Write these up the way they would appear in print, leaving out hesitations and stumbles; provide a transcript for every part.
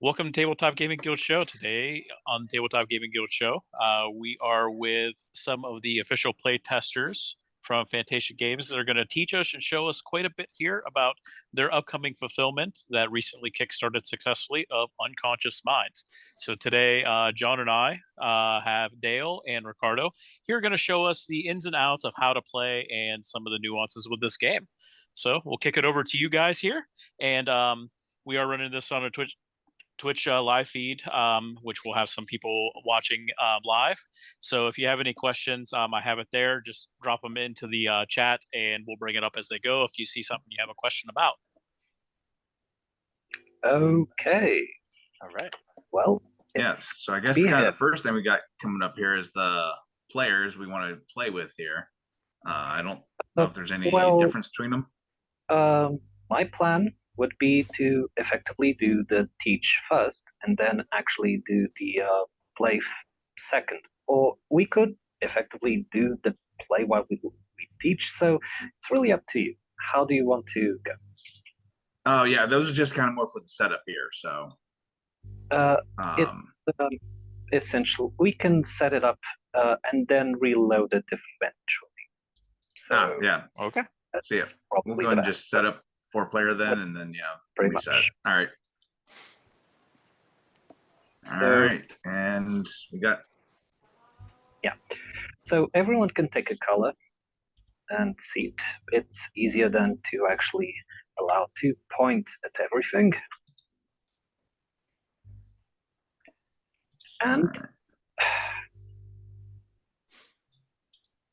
Welcome to Tabletop Gaming Guild Show. Today on Tabletop Gaming Guild Show, we are with some of the official play testers from Fantasia Games that are going to teach us and show us quite a bit here about their upcoming fulfillment that recently kickstarted successfully of Unconscious Minds. So today, John and I have Dale and Ricardo here going to show us the ins and outs of how to play and some of the nuances with this game. So we'll kick it over to you guys here, and we are running this on a Twitch live feed, which will have some people watching live. So if you have any questions, I have it there. Just drop them into the chat and we'll bring it up as they go if you see something you have a question about. Okay. All right. Well, yeah. So I guess kind of the first thing we got coming up here is the players we want to play with here. I don't know if there's any difference between them. My plan would be to effectively do the teach first and then actually do the play second. Or we could effectively do the play while we teach. So it's really up to you. How do you want to go? Oh, yeah, those are just kind of more for the setup here. So it's essential. We can set it up and then reload it eventually. So, yeah. Okay. So, yeah, we'll go and just set up 4-player then, and then pretty reset. much. All right. All right, and we got. Yeah. So everyone can take a color and see it. It's easier than to actually allow to point at everything. And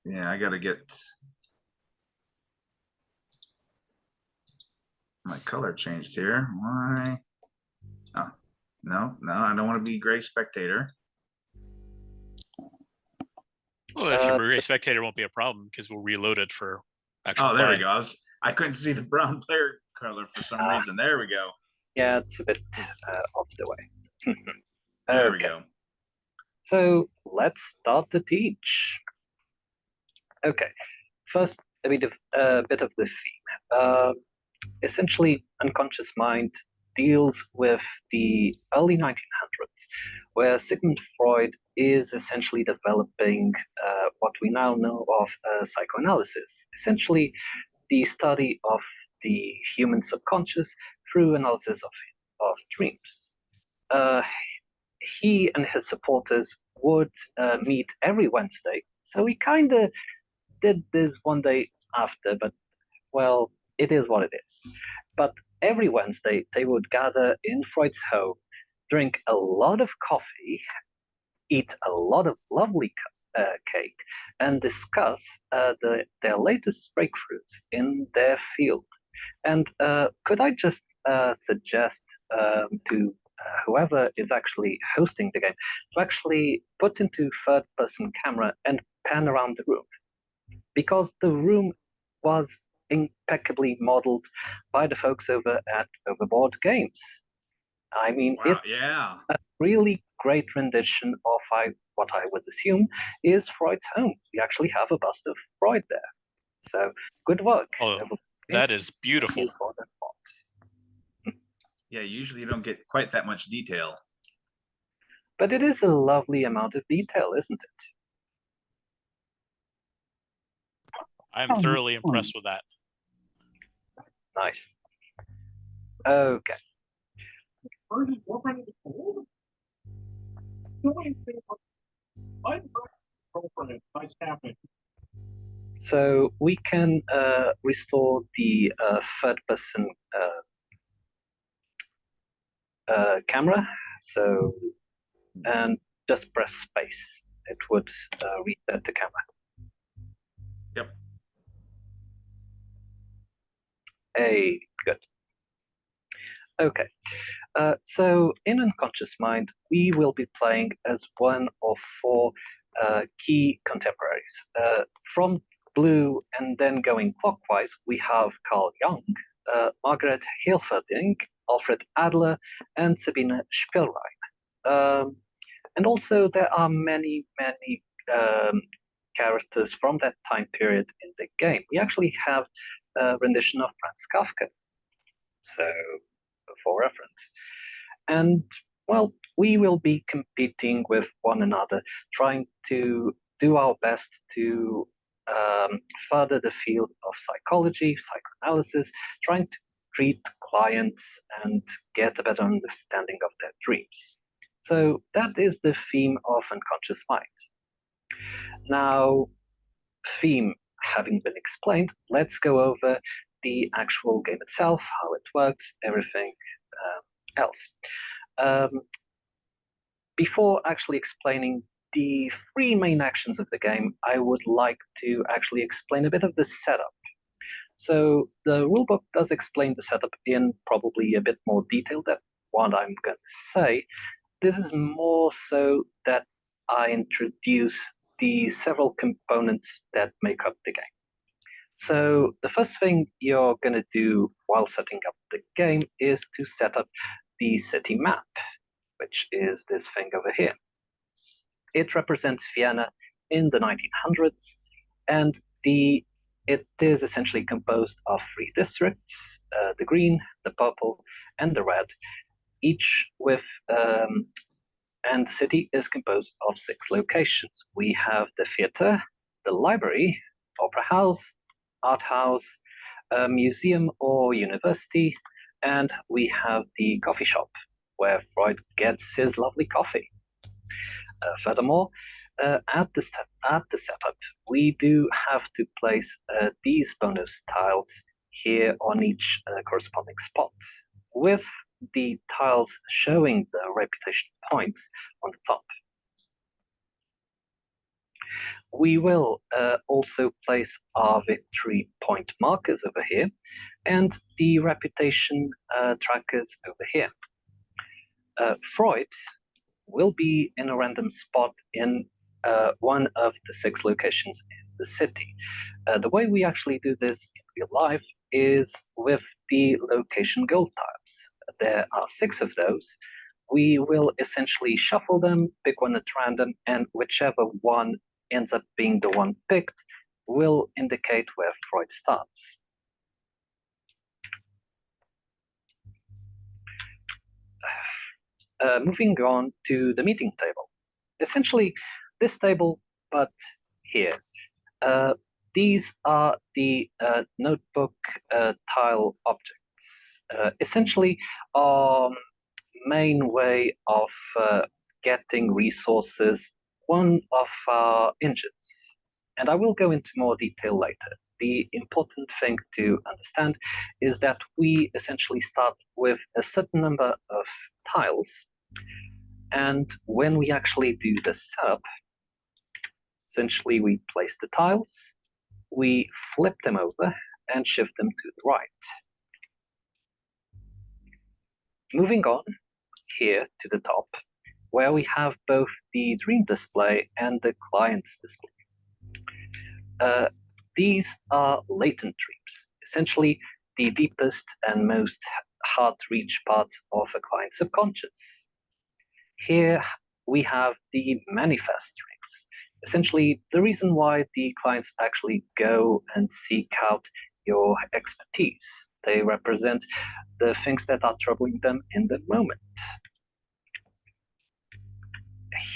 yeah, I gotta get my color changed here. Why? Oh, no, I don't want to be gray spectator. Well, if you're a gray spectator, won't be a problem because we'll reload it for actual there play. we go. I couldn't see the brown player color for some reason. There we go. Yeah, it's a bit off the way. There we go. So let's start the teach. Okay, first a bit of the theme. Essentially, Unconscious Mind deals with the early 1900s, where Sigmund Freud is essentially developing what we now know of psychoanalysis, essentially the study of the human subconscious through analysis of dreams. He and his supporters would meet every Wednesday, so we kind of did this one day after, but, well, it is what it is. But every Wednesday, they would gather in Freud's home, drink a lot of coffee, eat a lot of lovely cake, and discuss their latest breakthroughs in their field. And could I just suggest to whoever is actually hosting the game to actually put into third-person camera and pan around the room? Because the room was impeccably modeled by the folks over at Overboard Games. I mean, it's a really great rendition of what I would assume is Freud's home. We actually have a bust of Freud there. So, good work. Oh, that is beautiful. Yeah, usually you don't get quite that much detail. But it is a lovely amount of detail, isn't it? I'm thoroughly impressed with that. Nice. Okay. So we can restore the third-person camera. So, and just press space. It would reset the camera. Yep. Hey, good. Okay. So in Unconscious Mind, we will be playing as one of 4 key contemporaries. From blue and then going clockwise, we have Carl Jung, Margaret Hilferding, Alfred Adler, and Sabine Spielrein. And also there are many characters from that time period in the game. We actually have a rendition of Franz Kafka, so for reference. And, well, we will be competing with one another, trying to do our best to further the field of psychology, psychoanalysis, trying to treat clients and get a better understanding of their dreams. So that is the theme of Unconscious Mind. Now, theme having been explained, let's go over the actual game itself, how it works, everything else. Before actually explaining the three main actions of the game, I would like to actually explain a bit of the setup. So the rulebook does explain the setup in probably a bit more detail than what I'm going to say. This is more so that I introduce the several components that make up the game. So the first thing you're going to do while setting up the game is to set up the city map, which is this thing over here. It represents Vienna in the 1900s, and it is essentially composed of three districts, the green, the purple, and the red, each with and the city is composed of 6 locations. We have the theater, the library, opera house, art house, a museum or university, and we have the coffee shop, where Freud gets his lovely coffee. Furthermore, at the setup, we do have to place these bonus tiles here on each corresponding spot, with the tiles showing the reputation points on the top. We will also place our victory point markers over here and the reputation trackers over here. Freud will be in a random spot in one of the 6 locations in the city. The way we actually do this in real life is with the location gold tiles. There are 6 of those. We will essentially shuffle them, pick one at random, and whichever one ends up being the one picked will indicate where Freud starts. Moving on to the meeting table. Essentially, this table, but here. These are the notebook tile objects. Essentially, our main way of getting resources, one of our engines. And I will go into more detail later. The important thing to understand is that we essentially start with a certain number of tiles, and when we actually do the setup, essentially we place the tiles, we flip them over and shift them to the right. Moving on here to the top, where we have both the dream display and the client's display. These are latent dreams, essentially the deepest and most hard-to-reach parts of a client's subconscious. Here we have the manifest dreams, essentially the reason why the clients actually go and seek out your expertise. They represent the things that are troubling them in the moment.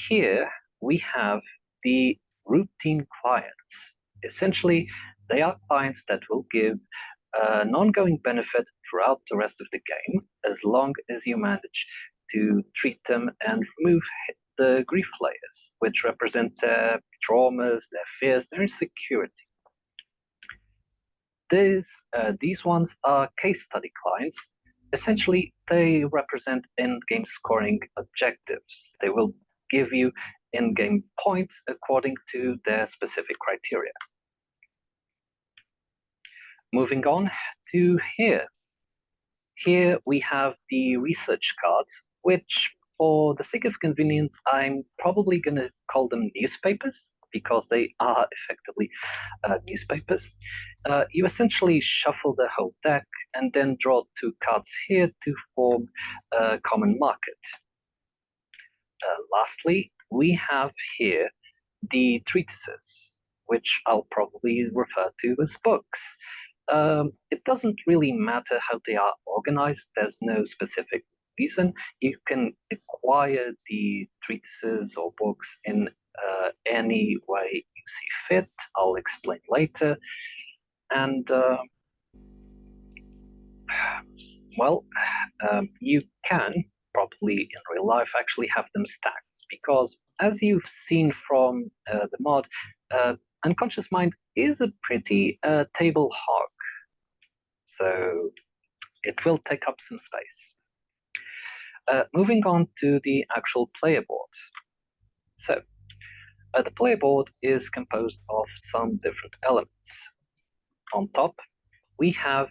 Here we have the routine clients. Essentially, they are clients that will give an ongoing benefit throughout the rest of the game, as long as you manage to treat them and remove the grief layers, which represent their traumas, their fears, their insecurity. These ones are case study clients. Essentially, they represent in-game scoring objectives. They will give you in-game points according to their specific criteria. Moving on to here. Here we have the research cards, which for the sake of convenience, I'm probably going to call them newspapers, because they are effectively newspapers. You essentially shuffle the whole deck and then draw 2 cards here to form a common market. Lastly, we have here the treatises, which I'll probably refer to as books. It doesn't really matter how they are organized. There's no specific reason. You can acquire the treatises or books in any way you see fit. I'll explain later. And you can probably in real life actually have them stacked, because as you've seen from the mod, Unconscious Mind is a pretty table hog, so it will take up some space. Moving on to the actual player board. So, the player board is composed of some different elements. On top, we have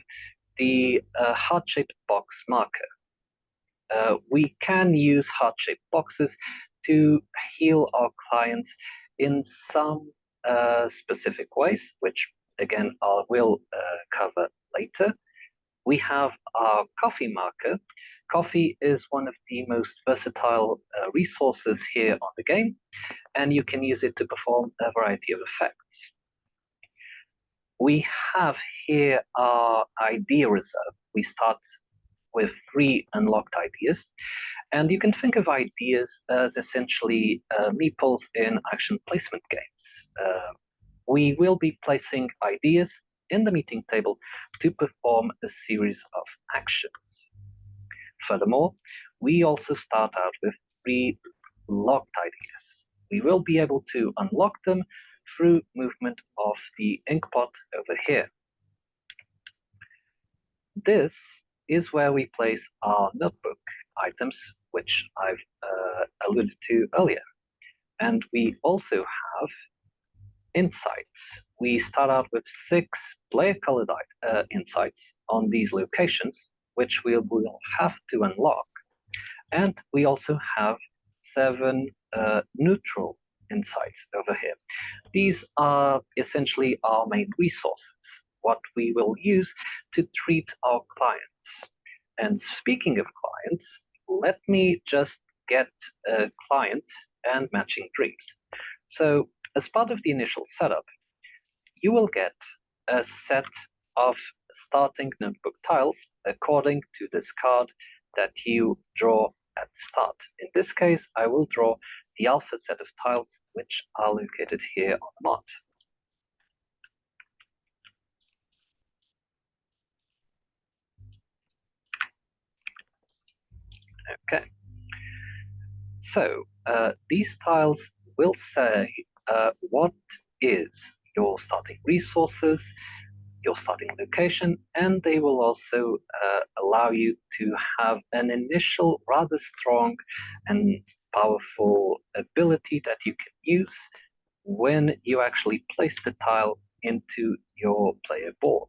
the heart-shaped box marker. We can use heart-shaped boxes to heal our clients in some specific ways, which again I will cover later. We have our coffee marker. Coffee is one of the most versatile resources here on the game, and you can use it to perform a variety of effects. We have here our idea reserve. We start with 3 unlocked ideas, and you can think of ideas as essentially meeples in action placement games. We will be placing ideas in the meeting table to perform a series of actions. Furthermore, we also start out with 3 locked ideas. We will be able to unlock them through movement of the ink pot over here. This is where we place our notebook items, which I've alluded to earlier. And we also have insights. We start out with 6 player-colored insights on these locations, which we will have to unlock. And we also have 7 neutral insights over here. These are essentially our main resources, what we will use to treat our clients. And speaking of clients, let me just get a client and matching dreams. So as part of the initial setup, you will get a set of starting notebook tiles according to this card that you draw at the start. In this case, I will draw the alpha set of tiles, which are located here on the mod. Okay. So these tiles will say what is your starting resources, your starting location, and they will also allow you to have an initial rather strong and powerful ability that you can use when you actually place the tile into your player board.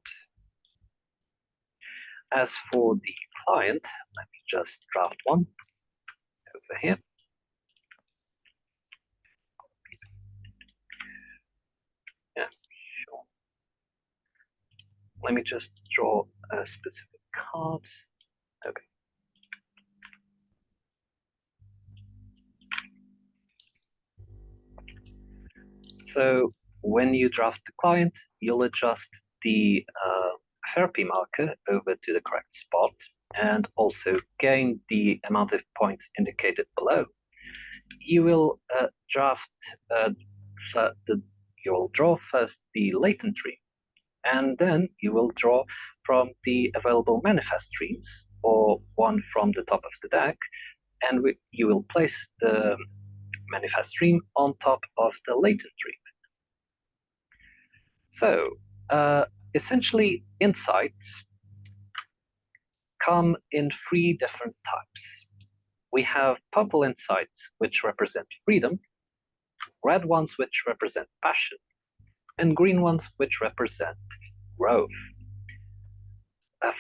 As for the client, let me just draft one over here. Yeah, sure. Let me just draw a specific card. Okay. So when you draft the client, you'll adjust the therapy marker over to the correct spot and also gain the amount of points indicated below. You will you'll draw first the latent dream, and then you will draw from the available manifest dreams, or one from the top of the deck, and you will place the manifest dream on top of the latent dream. So, essentially, insights come in 3 different types. We have purple insights, which represent freedom, red ones, which represent passion, and green ones, which represent growth.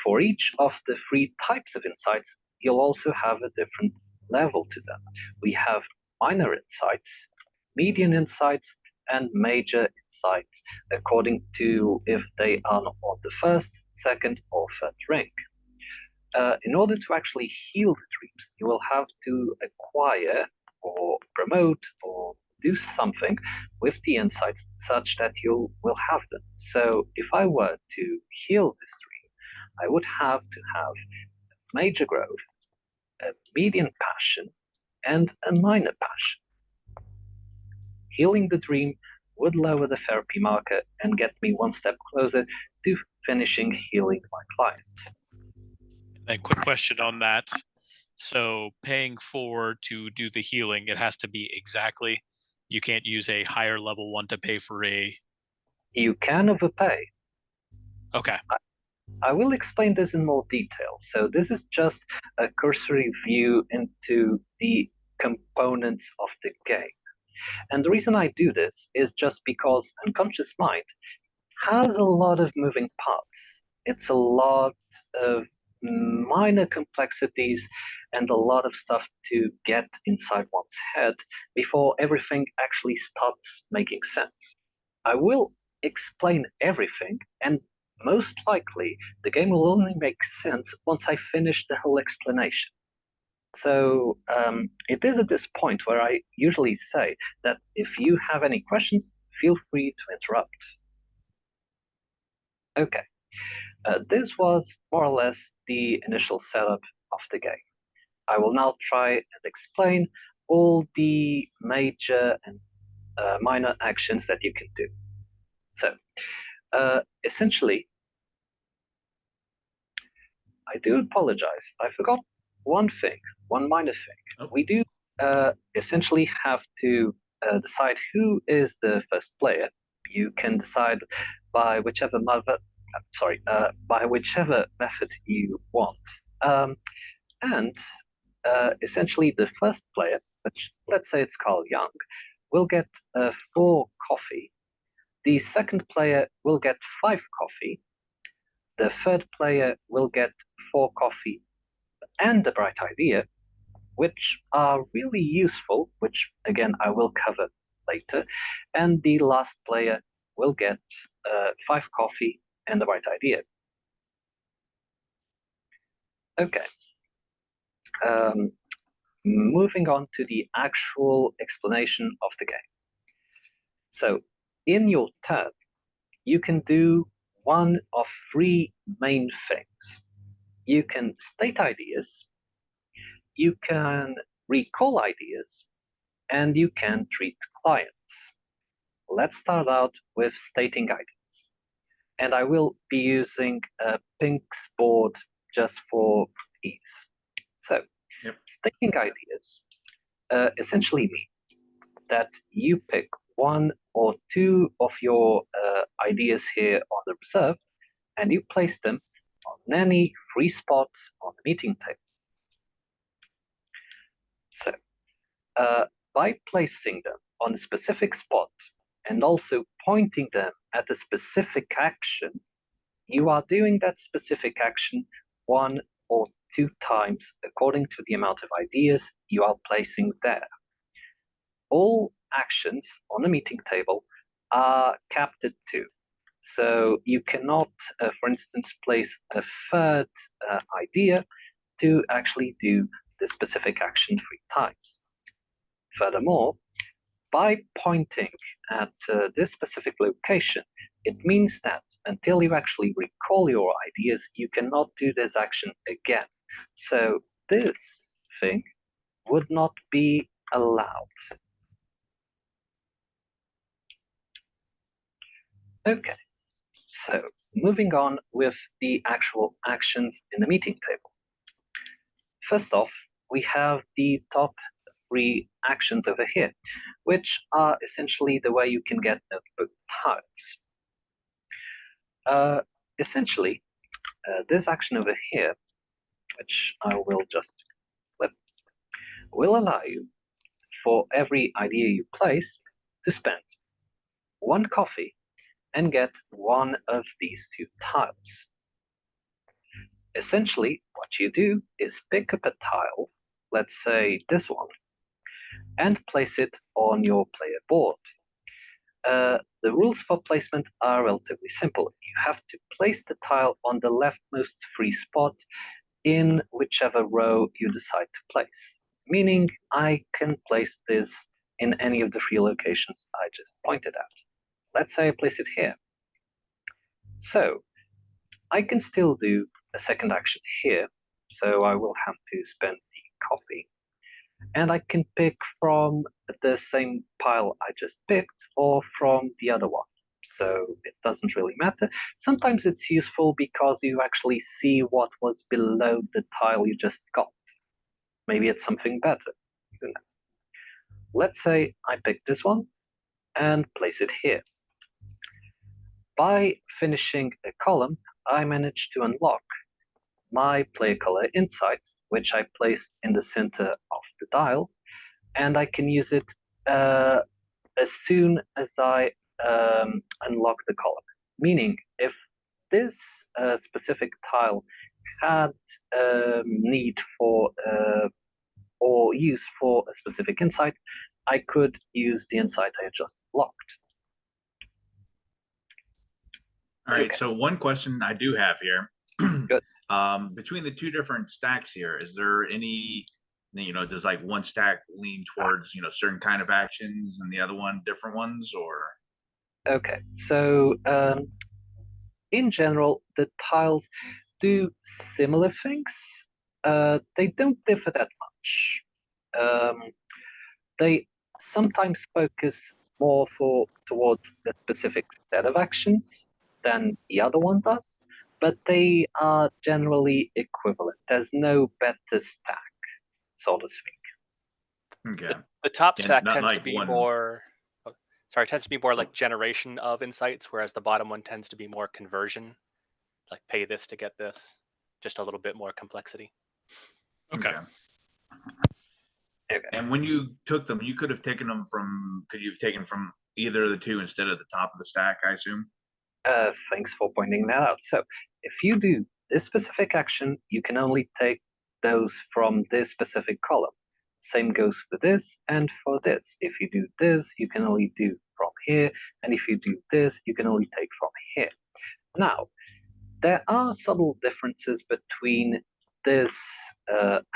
For each of the 3 types of insights, you'll also have a different level to them. We have minor insights, median insights, and major insights, according to if they are on the 1st, 2nd, or 3rd rank. In order to actually heal the dreams, you will have to acquire or promote or do something with the insights such that you will have them. So if I were to heal this dream, I would have to have major growth, a medium passion, and a minor passion. Healing the dream would lower the therapy marker and get me one step closer to finishing healing my client. And quick question on that. So paying to do the healing, it has to be exactly. You can't use a higher level one to pay for a. You can overpay. Okay. I will explain this in more detail. So this is just a cursory view into the components of the game. And the reason I do this is just because unconscious mind has a lot of moving parts. It's a lot of minor complexities and a lot of stuff to get inside one's head before everything actually starts making sense. I will explain everything, and most likely the game will only make sense once I finish the whole explanation. So it is at this point where I usually say that if you have any questions, feel free to interrupt. Okay, this was more or less the initial setup of the game. I will now try and explain all the major and minor actions that you can do. So, essentially, I do apologize. I forgot one thing, one minor thing. Oh. We do essentially have to decide who is the first player. You can decide by whichever by whichever method you want. And essentially, the first player, which let's say it's Carl Young, will get 4 coffee. The second player will get 5 coffee. The third player will get 4 coffee and a bright idea, which are really useful, which again I will cover later. And the last player will get 5 coffee and a bright idea. Okay. Moving on to the actual explanation of the game. So, in your turn, you can do one of 3 main things. You can state ideas, you can recall ideas, and you can treat clients. Let's start out with stating ideas. And I will be using a Pink's board just for ease. So, stating ideas essentially mean that you pick 1 or 2 of your ideas here on the reserve, and you place them on any free spot on the meeting table. So, by placing them on a specific spot and also pointing them at a specific action, you are doing that specific action 1 or 2 times according to the amount of ideas you are placing there. All actions on the meeting table are capped at 2. So you cannot, for instance, place a third idea to actually do the specific action 3 times. Furthermore, by pointing at this specific location, it means that until you actually recall your ideas, you cannot do this action again. So this thing would not be allowed. Okay, so moving on with the actual actions in the meeting table. First off, we have the top 3 actions over here, which are essentially the way you can get notebook tiles. Essentially, this action over here, which I will just flip, will allow you, for every idea you place, to spend 1 coffee and get 1 of these 2 tiles. Essentially, what you do is pick up a tile, let's say this one, and place it on your player board. The rules for placement are relatively simple. You have to place the tile on the leftmost free spot in whichever row you decide to place, meaning I can place this in any of the 3 locations I just pointed at. Let's say I place it here. So I can still do a second action here, so I will have to spend the coffee, and I can pick from the same pile I just picked or from the other one. So it doesn't really matter. Sometimes it's useful because you actually see what was below the tile you just got. Maybe it's something better. Who knows? Let's say I pick this one and place it here. By finishing a column, I managed to unlock my player color insight, which I place in the center of the dial, and I can use it as soon as I unlock the column. Meaning, if this specific tile had need for or use for a specific insight, I could use the insight I just locked. All right. Okay. So one question I do have here. Good. Between the two different stacks here, is there any, does like one stack lean towards, certain kind of actions and the other one different ones, or? Okay. So in general, the tiles do similar things. They don't differ that much. They sometimes focus more towards a specific set of actions than the other one does, but they are generally equivalent. There's no better stack, so to speak. Okay. The top stack tends to be more. Tends to be more like generation of insights, whereas the bottom one tends to be more conversion, like pay this to get this, just a little bit more complexity. Okay. And when you took them, you could have taken them from, either of the two instead of the top of the stack, I assume? Thanks for pointing that out. So if you do this specific action, you can only take those from this specific column. Same goes for this and for this. If you do this, you can only do from here, and if you do this, you can only take from here. Now, there are subtle differences between this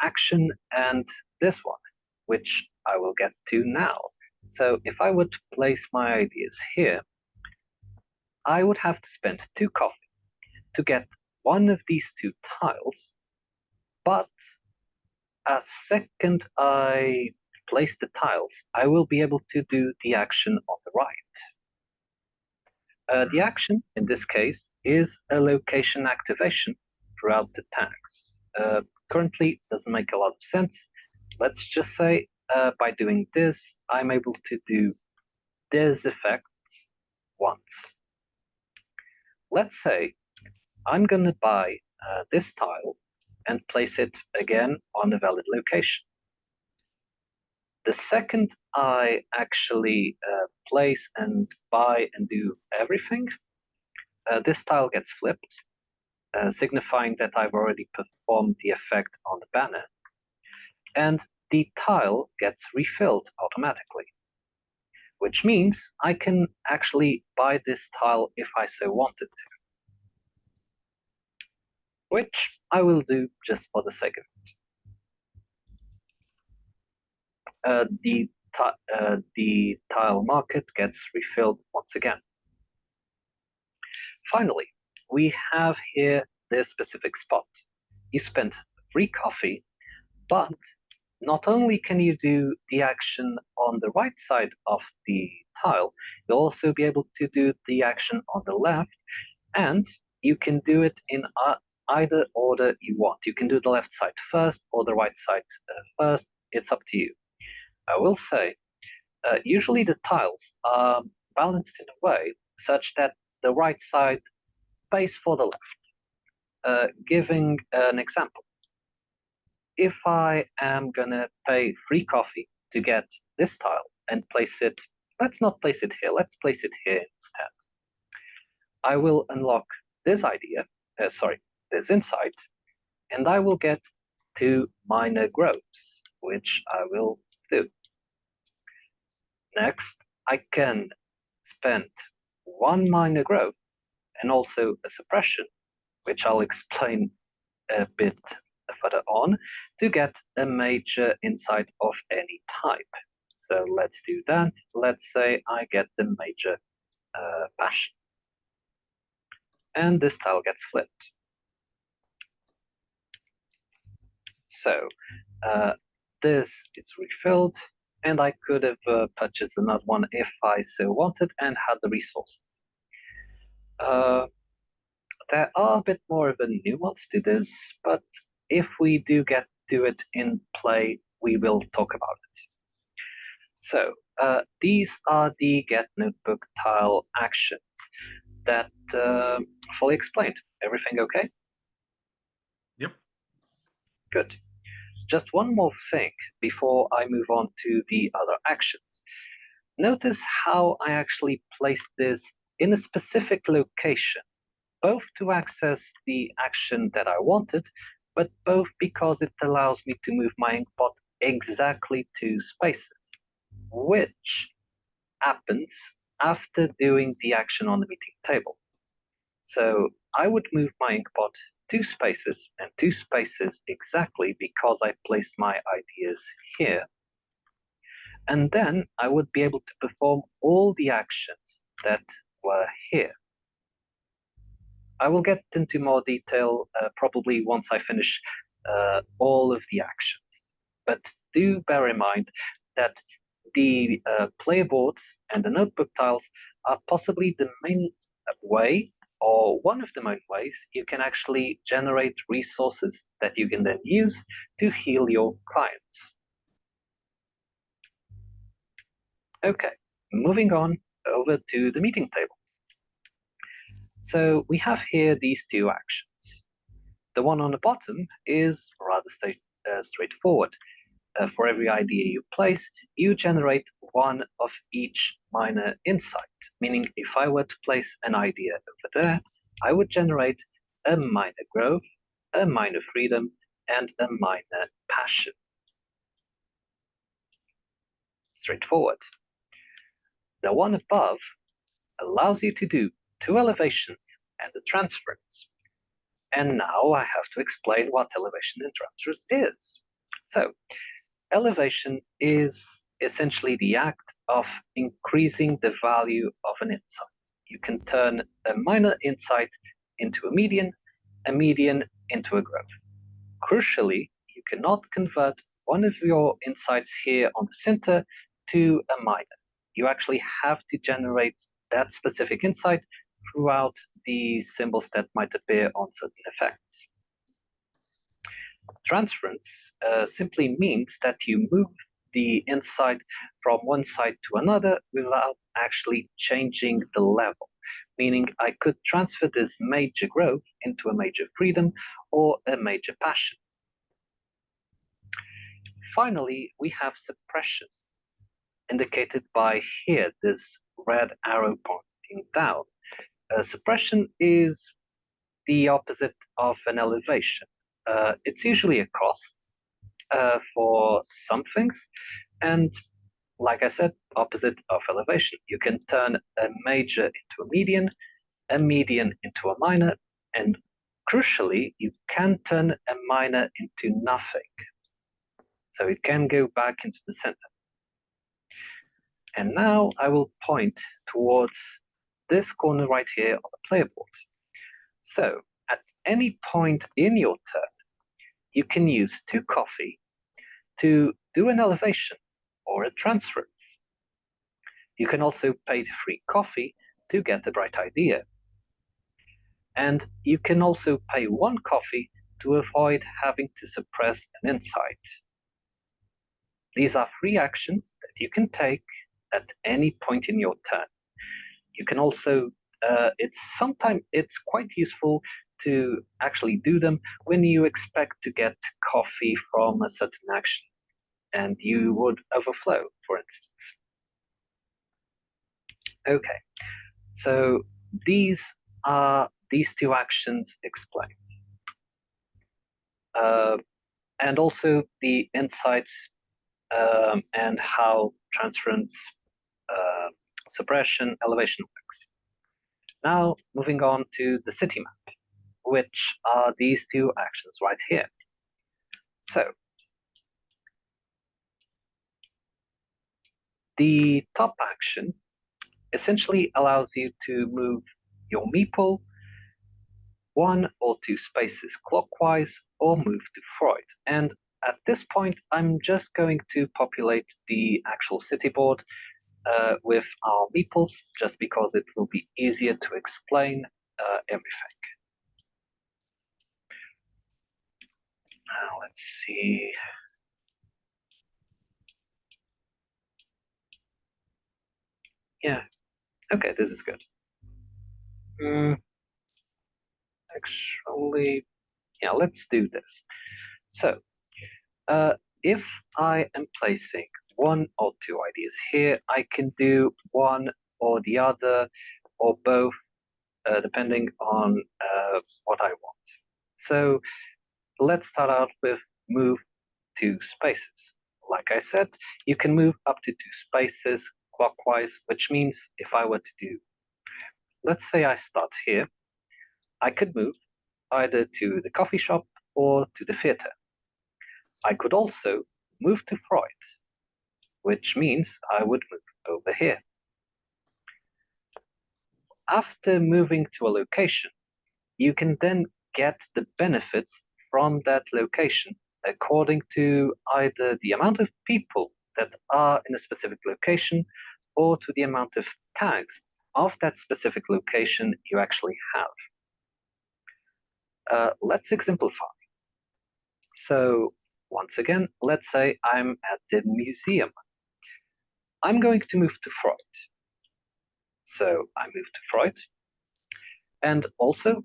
action and this one, which I will get to now. So if I were to place my ideas here, I would have to spend 2 coffee to get one of these 2 tiles, but as second I place the tiles, I will be able to do the action on the right. The action, in this case, is a location activation throughout the tags. Currently, doesn't make a lot of sense. Let's just say by doing this, I'm able to do this effect once. Let's say I'm going to buy this tile and place it again on a valid location. The second I actually place and buy and do everything, this tile gets flipped, signifying that I've already performed the effect on the banner, and the tile gets refilled automatically, which means I can actually buy this tile if I so wanted to, which I will do just for the sake of it. The tile market gets refilled once again. Finally, we have here this specific spot. You spent 3 coffee, but not only can you do the action on the right side of the tile, you'll also be able to do the action on the left, and you can do it in either order you want. You can do the left side first or the right side first. It's up to you. I will say, usually the tiles are balanced in a way such that the right side pays for the left. Giving an example, if I am going to pay 3 coffee to get this tile and place it, let's not place it here, let's place it here instead. I will unlock this this insight, and I will get 2 minor groves, which I will do. Next, I can spend 1 minor grove and also a suppression, which I'll explain a bit further on, to get a major insight of any type. So let's do that. Let's say I get the major passion. And this tile gets flipped. So This is refilled, and I could have purchased another one if I so wanted and had the resources. There are a bit more of a nuance to this, but if we do get to it in play, we will talk about it. So these are the get notebook tile actions that fully explained. Everything okay? Yep. Good. Just one more thing before I move on to the other actions. Notice how I actually placed this in a specific location, both to access the action that I wanted, but both because it allows me to move my inkpot exactly 2 spaces, which happens after doing the action on the meeting table. So I would move my inkpot 2 spaces and 2 spaces exactly because I placed my ideas here. And then I would be able to perform all the actions that were here. I will get into more detail probably once I finish all of the actions. But do bear in mind that the player boards and the notebook tiles are possibly the main way, or one of the main ways, you can actually generate resources that you can then use to heal your clients. Okay, moving on over to the meeting table. So we have here these 2 actions. The one on the bottom is rather straightforward. For every idea you place, you generate 1 of each minor insight, meaning if I were to place an idea over there, I would generate a minor growth, a minor freedom, and a minor passion. Straightforward. The one above allows you to do 2 elevations and a transference. And now I have to explain what elevation and transfers is. So, elevation is essentially the act of increasing the value of an insight. You can turn a minor insight into a median into a growth. Crucially, you cannot convert one of your insights here on the center to a minor. You actually have to generate that specific insight throughout the symbols that might appear on certain effects. Transference simply means that you move the insight from one side to another without actually changing the level, meaning I could transfer this major growth into a major freedom or a major passion. Finally, we have suppression, indicated by here, this red arrow pointing down. Suppression is the opposite of an elevation. It's usually a cost for some things, and like I said, opposite of elevation. You can turn a major into a median into a minor, and crucially, you can turn a minor into nothing. So it can go back into the center. And now I will point towards this corner right here on the player board. So at any point in your turn, you can use 2 coffee to do an elevation or a transference. You can also pay 3 coffee to get a bright idea. And you can also pay 1 coffee to avoid having to suppress an insight. These are 3 actions that you can take at any point in your turn. You can also, it's quite useful to actually do them when you expect to get coffee from a certain action and you would overflow, for instance. Okay, so these are these 2 actions explained. And also the insights and how transference, suppression, elevation works. Now, moving on to the city map, which are these 2 actions right here. So, the top action essentially allows you to move your meeple 1 or 2 spaces clockwise or move to Freud. And at this point, I'm just going to populate the actual city board with our meeples, just because it will be easier to explain everything. Now, let's see. Yeah, okay, this is good. Actually, yeah, let's do this. So, if I am placing one or two ideas here, I can do one or the other, or both, depending on what I want. So, let's start out with move 2 spaces. Like I said, you can move up to 2 spaces clockwise, which means if I were to do, let's say I start here, I could move either to the coffee shop or to the theater. I could also move to Freud, which means I would move over here. After moving to a location, you can then get the benefits from that location according to either the amount of people that are in a specific location or to the amount of tags of that specific location you actually have. Let's exemplify. So once again, let's say I'm at the museum. I'm going to move to Freud. So I move to Freud. And also,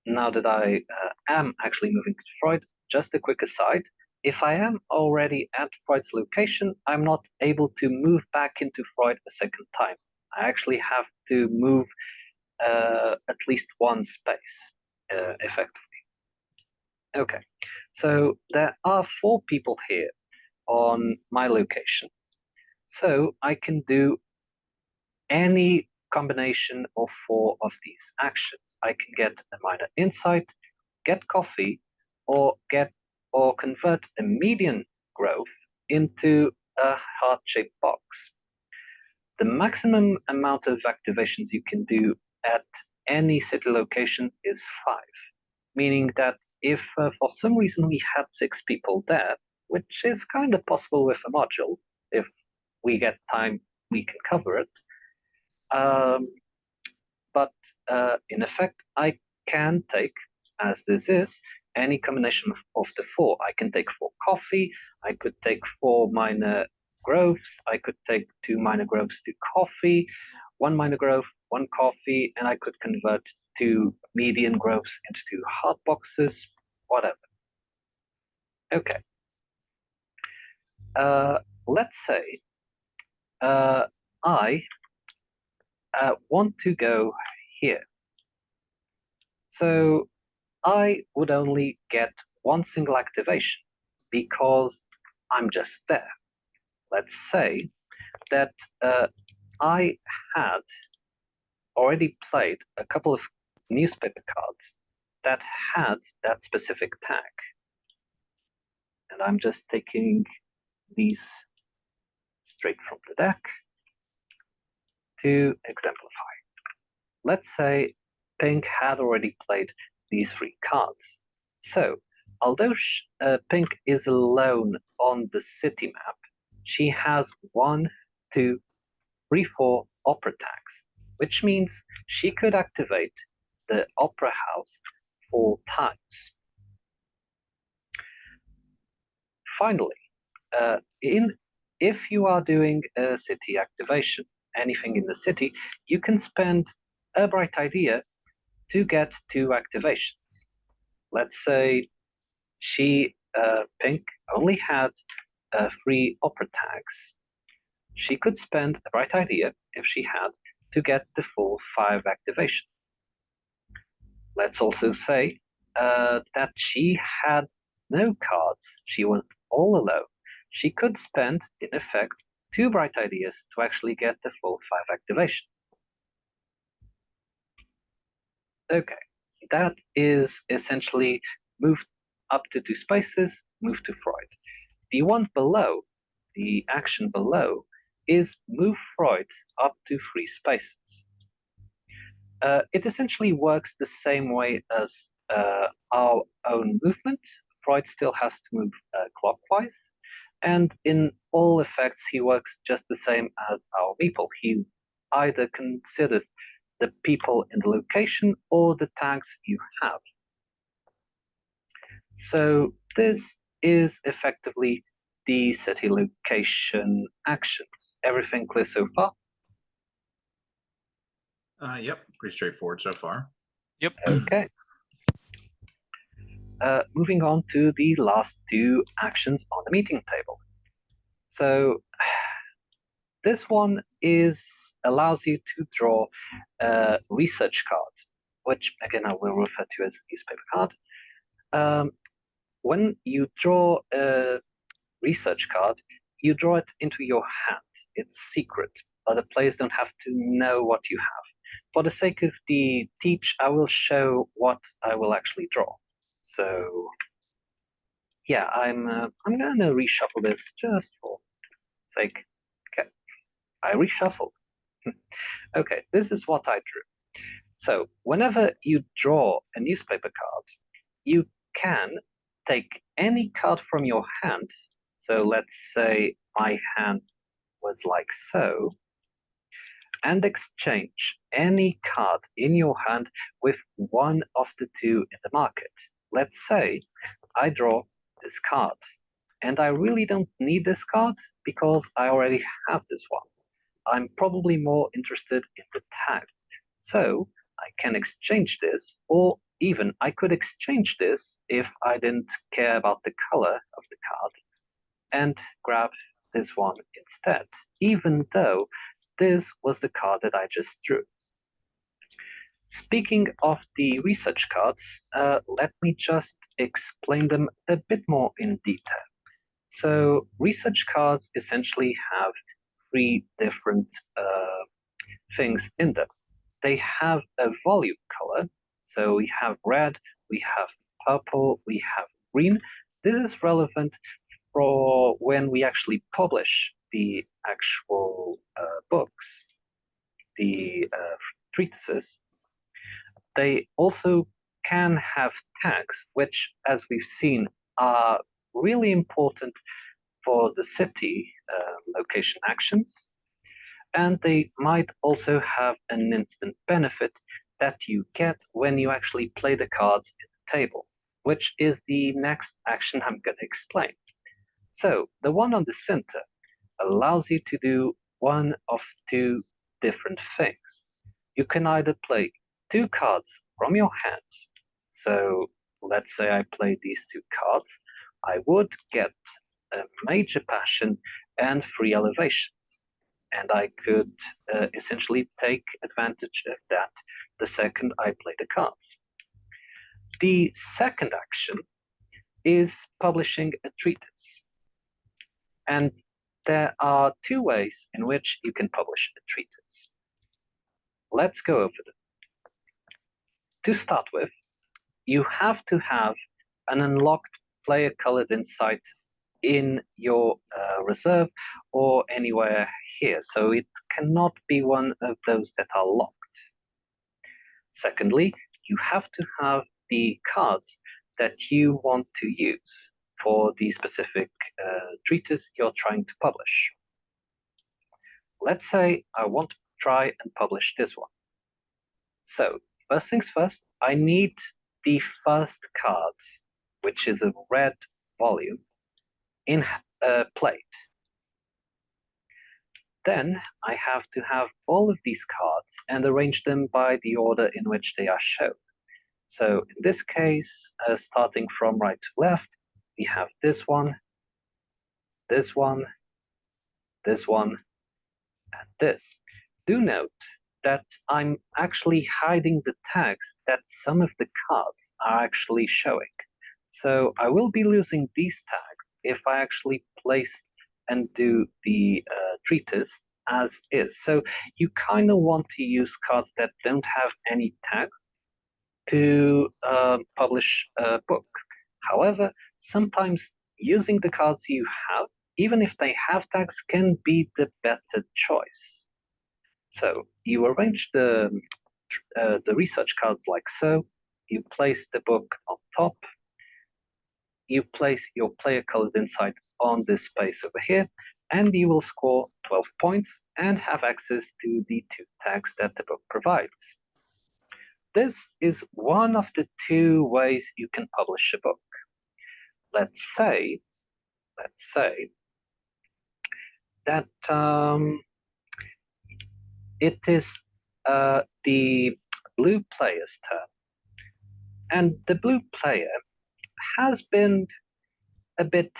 now that I am actually moving to Freud, just a quick aside, if I am already at Freud's location, I'm not able to move back into Freud a second time. I actually have to move at least one space, effectively. Okay, so there are 4 people here on my location. So I can do any combination of 4 of these actions. I can get a minor insight, get coffee, or convert a median growth into a heart-shaped box. The maximum amount of activations you can do at any city location is 5, meaning that if for some reason we had 6 people there, which is kind of possible with a module, if we get time, we can cover it. But in effect, I can take, as this is, any combination of the 4. I can take 4 coffee, I could take 4 minor growths, I could take 2 minor growths to coffee, 1 minor growth, 1 coffee, and I could convert 2 median growths into hot boxes, whatever. Okay. Let's say I want to go here. So I would only get 1 single activation because I'm just there. Let's say that I had already played a couple of newspaper cards that had that specific tag. And I'm just taking these straight from the deck to exemplify. Let's say Pink had already played these 3 cards. So, although Pink is alone on the city map, she has 1, 2, 3, 4 opera tags, which means she could activate the opera house 4 times. Finally, if you are doing a city activation, anything in the city, you can spend a bright idea to get 2 activations. Let's say Pink only had 3 opera tags. She could spend a bright idea, if she had, to get the full 5 activation. Let's also say that she had no cards. She was all alone. She could spend, in effect, 2 bright ideas to actually get the full 5 activation. Okay, that is essentially move up to 2 spaces, move to Freud. The one below, the action below, is move Freud up to 3 spaces. It essentially works the same way as our own movement sprite still has to move clockwise, and in all effects he works just the same as our meeple. He either considers the people in the location or the tags you have. So this is effectively the city location actions. Everything clear so far? Yep, pretty straightforward so far. Yep. Okay. Moving on to the last two actions on the meeting table. So this one allows you to draw a research card, which again I will refer to as a newspaper card. When you draw a research card, you draw it into your hand. It's secret, but the players don't have to know what you have. For the sake of the teach, I will show what I will actually draw. So yeah, I'm gonna reshuffle this just for sake. Okay, I reshuffled. Okay, this is what I drew. So whenever you draw a newspaper card, you can take any card from your hand. So let's say my hand was like so, and exchange any card in your hand with one of the two in the market. Let's say I draw this card, and I really don't need this card because I already have this one. I'm probably more interested in the tags. So I can exchange this, or even I could exchange this if I didn't care about the color of the card and grab this one instead, even though this was the card that I just drew. Speaking of the research cards, let me just explain them a bit more in detail. So research cards essentially have three different things in them. They have a volume color. So we have red, we have purple, we have green. This is relevant for when we actually publish the actual books, the treatises. They also can have tags, which, as we've seen, are really important for the city location actions. And they might also have an instant benefit that you get when you actually play the cards in the table, which is the next action I'm going to explain. So the one on the center allows you to do one of two different things. You can either play two cards from your hand. So let's say I play these two cards. I would get a Major Passion and 3 elevations. And I could essentially take advantage of that the second I play the cards. The second action is publishing a treatise. And there are two ways in which you can publish a treatise. Let's go over them. To start with, you have to have an unlocked player colored insight in your reserve or anywhere here, so it cannot be one of those that are locked. Secondly, you have to have the cards that you want to use for the specific treatise you're trying to publish. Let's say I want to try and publish this one. So, first things first, I need the first card, which is a red volume, in a plate. Then I have to have all of these cards and arrange them by the order in which they are shown. So in this case, starting from right to left, we have this one, this one, this one, and this. Do note that I'm actually hiding the tags that some of the cards are actually showing. So I will be losing these tags if I actually place and do the treatise as is. So you kind of want to use cards that don't have any tags to publish a book. However, sometimes using the cards you have, even if they have tags, can be the better choice. So you arrange the research cards like so. You place the book on top. you place your player-colored insight on this space over here, and you will score 12 points and have access to the 2 tags that the book provides. This is one of the 2 ways you can publish a book. Let's say that it is the blue player's turn, and the blue player has been a bit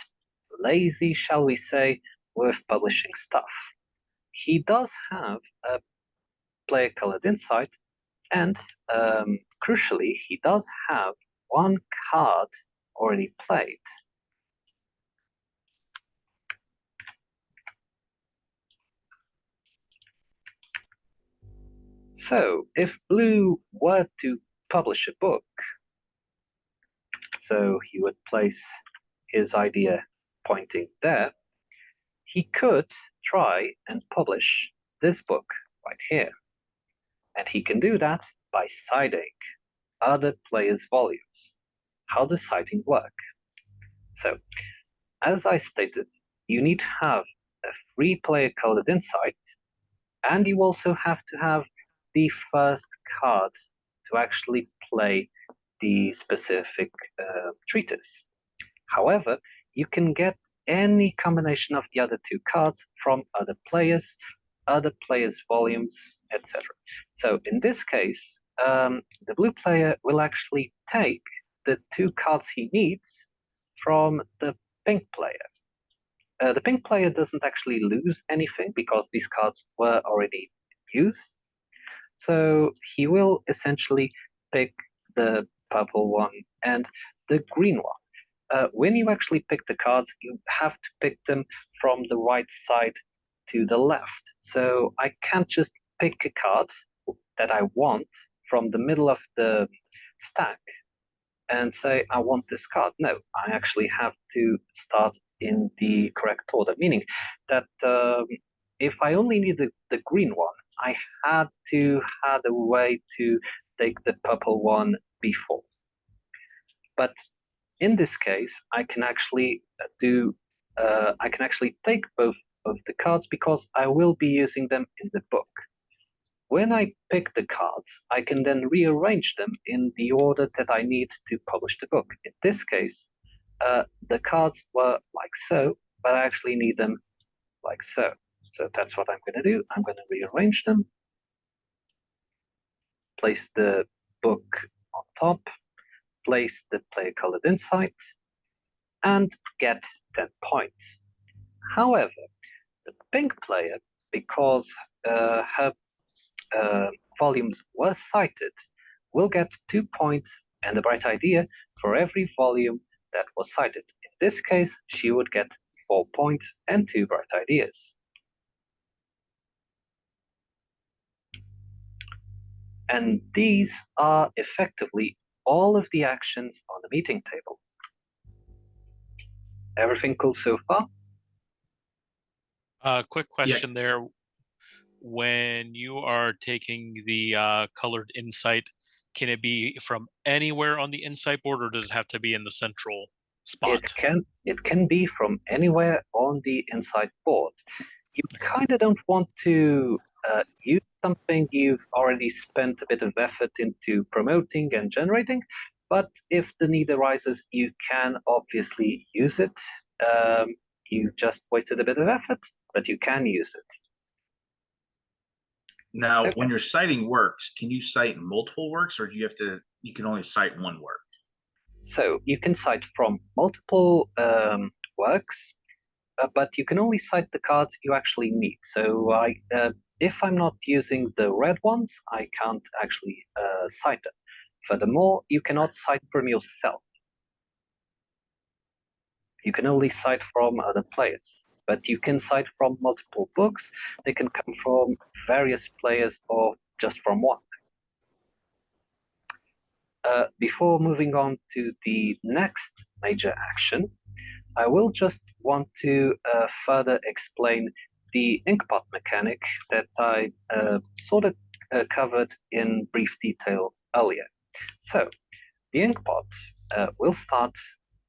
lazy, shall we say, with publishing stuff. He does have a player-colored insight, and crucially, he does have 1 card already played. So, if Blue were to publish a book, so he would place his idea pointing there, he could try and publish this book right here. And he can do that by citing other players' volumes. How does citing work? So, as I stated, you need to have a free player-colored insight, and you also have to have the first card to actually play the specific treatise. However, you can get any combination of the other 2 cards from other players' volumes, etc. So in this case, the blue player will actually take the 2 cards he needs from the pink player. The pink player doesn't actually lose anything because these cards were already used. So he will essentially pick the purple one and the green one. When you actually pick the cards, you have to pick them from the right side to the left. So I can't just pick a card that I want from the middle of the stack and say, I want this card. No, I actually have to start in the correct order, meaning that if I only need the green one, I had to have a way to take the purple one before. But in this case, I can actually take both of the cards because I will be using them in the book. When I pick the cards, I can then rearrange them in the order that I need to publish the book. In this case, the cards were like so, but I actually need them like so. So that's what I'm going to do. I'm going to rearrange them, place the book on top, place the player-colored insight, and get 10 points. However, the pink player, because her volumes were cited, will get 2 points and a bright idea for every volume that was cited. In this case, she would get 4 points and 2 bright ideas. And these are effectively all of the actions on the meeting table. Everything cool so far? Quick question there. When you are taking the colored insight, can it be from anywhere on the insight board, or does it have to be in the central spot? It can be from anywhere on the insight board. You kind of don't want to use something you've already spent a bit of effort into promoting and generating, but if the need arises, you can obviously use it. You just wasted a bit of effort, but you can use it. Now, when you're citing works, can you cite multiple works, or do you can only cite one work? So you can cite from multiple works, but you can only cite the cards you actually need. So if I'm not using the red ones, I can't actually cite them. Furthermore, you cannot cite from yourself. You can only cite from other players, but you can cite from multiple books. They can come from various players or just from one. Before moving on to the next major action, I will just want to further explain the inkpot mechanic that I sort of covered in brief detail earlier. So, the inkpot will start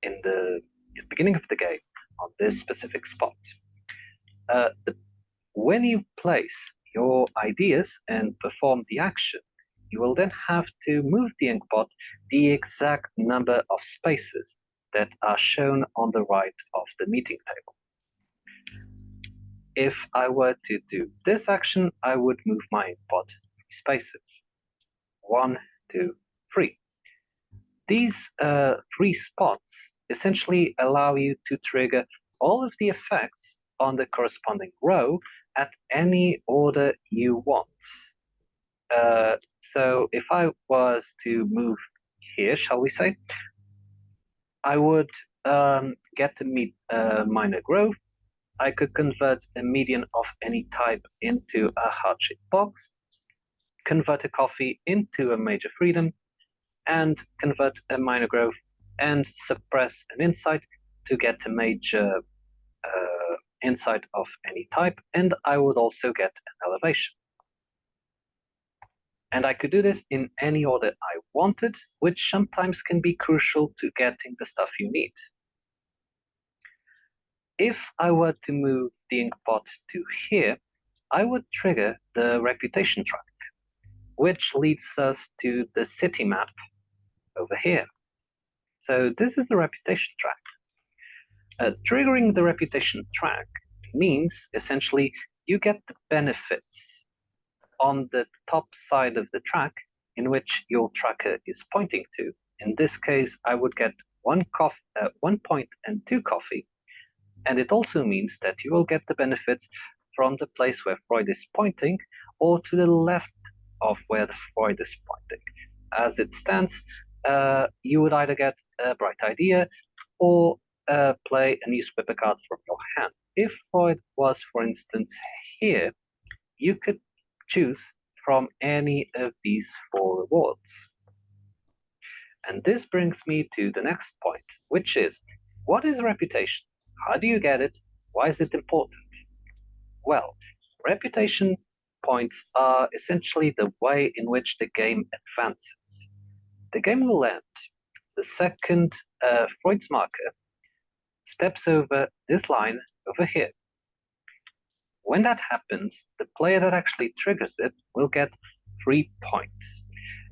in the beginning of the game on this specific spot. When you place your ideas and perform the action, you will then have to move the inkpot the exact number of spaces that are shown on the right of the meeting table. If I were to do this action, I would move my inkpot 3 spaces. 1, 2, 3. These 3 spots essentially allow you to trigger all of the effects on the corresponding row at any order you want. So if I was to move here, shall we say, I would get a minor growth. I could convert a median of any type into a heart-shaped box, convert a coffee into a major freedom, and convert a minor growth and suppress an insight to get a major insight of any type, and I would also get an elevation. And I could do this in any order I wanted, which sometimes can be crucial to getting the stuff you need. If I were to move the inkpot to here, I would trigger the reputation track, which leads us to the city map over here. So this is the reputation track. Triggering the reputation track means essentially you get the benefits on the top side of the track in which your tracker is pointing to. In this case, I would get 1 point and 2 coffee, and it also means that you will get the benefits from the place where Freud is pointing or to the left of where Freud is pointing. As it stands, you would either get a bright idea or play a newspaper card from your hand. If Freud was, for instance, here, you could choose from any of these 4 rewards. And this brings me to the next point, which is, what is reputation? How do you get it? Why is it important? Well, reputation points are essentially the way in which the game advances. The game will end the second Freud's marker steps over this line over here. When that happens, the player that actually triggers it will get 3 points,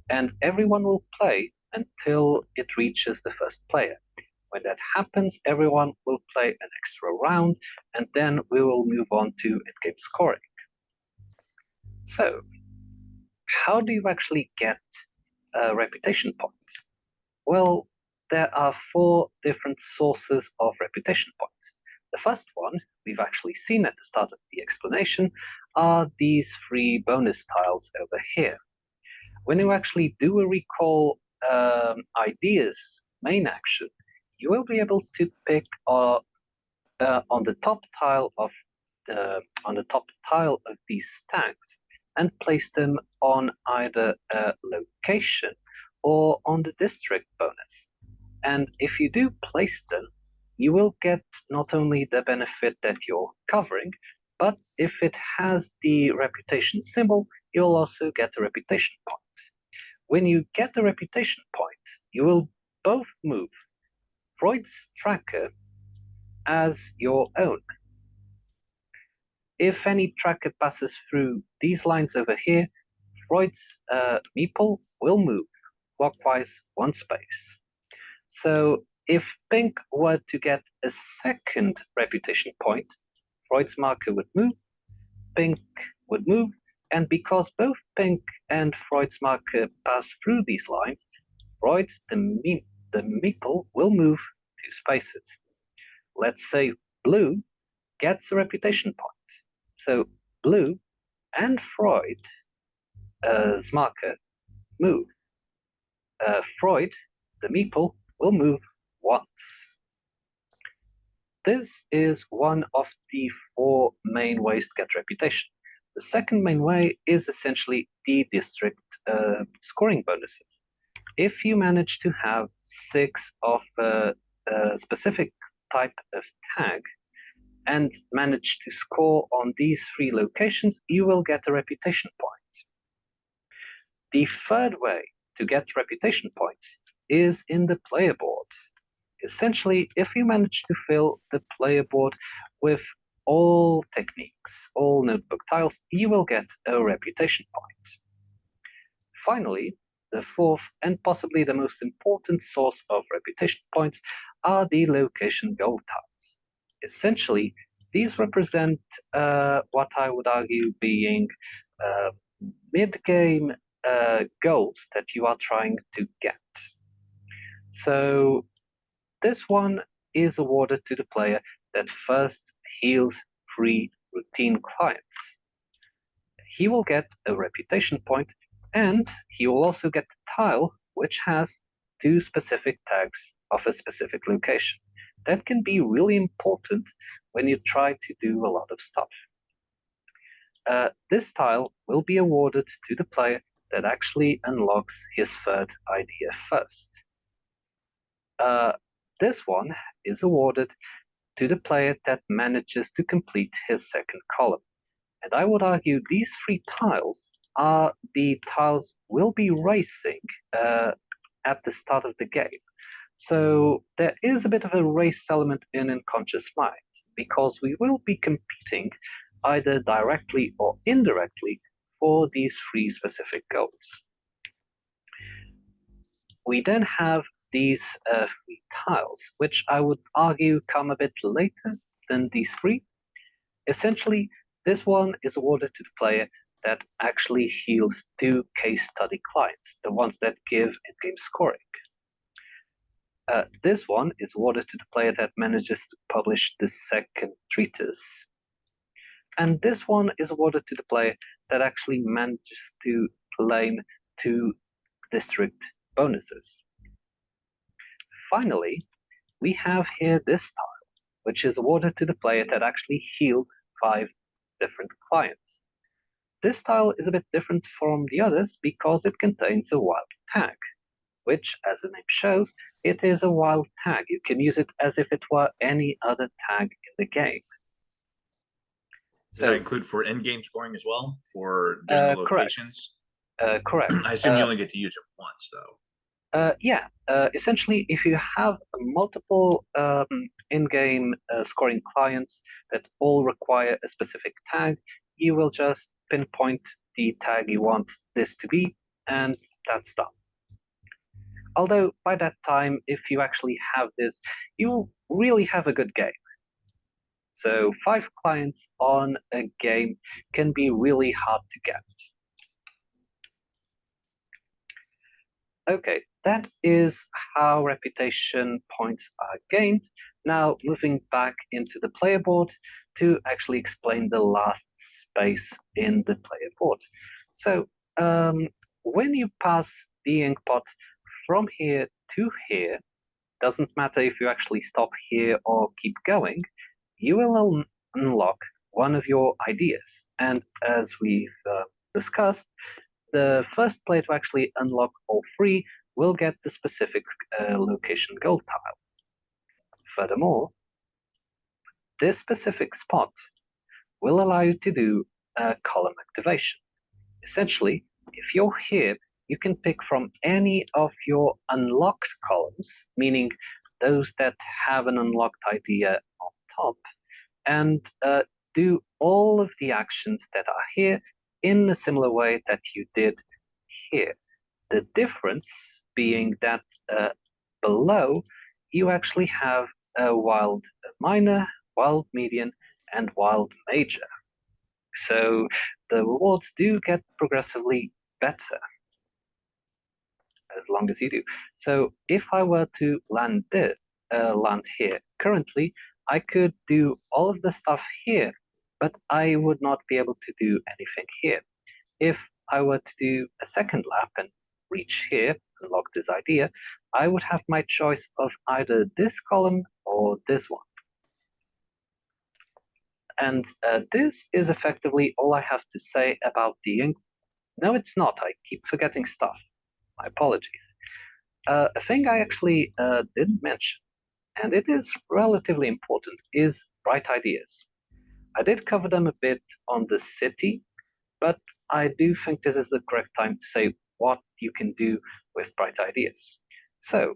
and everyone will play until it reaches the first player. When that happens, everyone will play an extra round, and then we will move on to endgame scoring. So, how do you actually get reputation points? Well, there are 4 different sources of reputation points. The first one, we've actually seen at the start of the explanation, are these 3 bonus tiles over here. When you actually do a recall ideas main action, you will be able to pick on the top tile of these stacks and place them on either a location or on the district bonus. And if you do place them, you will get not only the benefit that you're covering, but if it has the reputation symbol, you'll also get a reputation point. When you get the reputation point, you will both move Freud's tracker as your own. If any tracker passes through these lines over here, Freud's meeple will move clockwise 1 space. So if pink were to get a second reputation point, Freud's marker would move, pink would move, and because both pink and Freud's marker pass through these lines, Freud, the meeple, will move 2 spaces. Let's say blue gets a reputation point. So blue and Freud's marker move. Freud, the meeple, will move once. This is one of the 4 main ways to get reputation. The second main way is essentially the district scoring bonuses. If you manage to have 6 of a specific type of tag and manage to score on these 3 locations, you will get a reputation point. The third way to get reputation points is in the player board. Essentially, if you manage to fill the player board with all techniques, all notebook tiles, you will get a reputation point. Finally, the fourth and possibly the most important source of reputation points are the location gold tiles. Essentially, these represent what I would argue being mid-game goals that you are trying to get. So this one is awarded to the player that first heals 3 routine clients. He will get a reputation point, and he will also get the tile which has 2 specific tags of a specific location. That can be really important when you try to do a lot of stuff. This tile will be awarded to the player that actually unlocks his third idea first. This one is awarded to the player that manages to complete his second column. And I would argue these 3 tiles are the tiles we'll be racing at the start of the game. So there is a bit of a race element in Unconscious Mind, because we will be competing either directly or indirectly for these 3 specific goals. We then have these 3 tiles, which I would argue come a bit later than these 3. Essentially, this one is awarded to the player that actually heals 2 case study clients, the ones that give in-game scoring. This one is awarded to the player that manages to publish the second treatise. And this one is awarded to the player that actually manages to claim 2 district bonuses. Finally, we have here this tile, which is awarded to the player that actually heals 5 different clients. This tile is a bit different from the others because it contains a wild tag, which, as the name shows, it is a wild tag. You can use it as if it were any other tag in the game. Does that include for in-game scoring as well, for doing the locations? Correct. I assume you only get to use it once, though. Yeah. Essentially, if you have multiple in-game scoring clients that all require a specific tag, you will just pinpoint the tag you want this to be, and that's done. Although by that time, if you actually have this, you really have a good game. So 5 clients on a game can be really hard to get. Okay, that is how reputation points are gained. Now moving back into the player board to actually explain the last space in the player board. So when you pass the ink pot from here to here, doesn't matter if you actually stop here or keep going, you will unlock one of your ideas. And as we've discussed, the first player to actually unlock all 3 will get the specific location gold tile. Furthermore, this specific spot will allow you to do a column activation. Essentially, if you're here, you can pick from any of your unlocked columns, meaning those that have an unlocked idea on top, and do all of the actions that are here in a similar way that you did here. The difference being that below, you actually have a wild minor, wild median, and wild major. So the rewards do get progressively better as long as you do. So if I were to land here, currently I could do all of the stuff here, but I would not be able to do anything here. If I were to do a second lap and reach here, unlock this idea, I would have my choice of either this column or this one. And this is effectively all I have to say about the ink. No, it's not. I keep forgetting stuff. My apologies. A thing I actually didn't mention, and it is relatively important, is bright ideas. I did cover them a bit on the city, but I do think this is the correct time to say what you can do with bright ideas. So,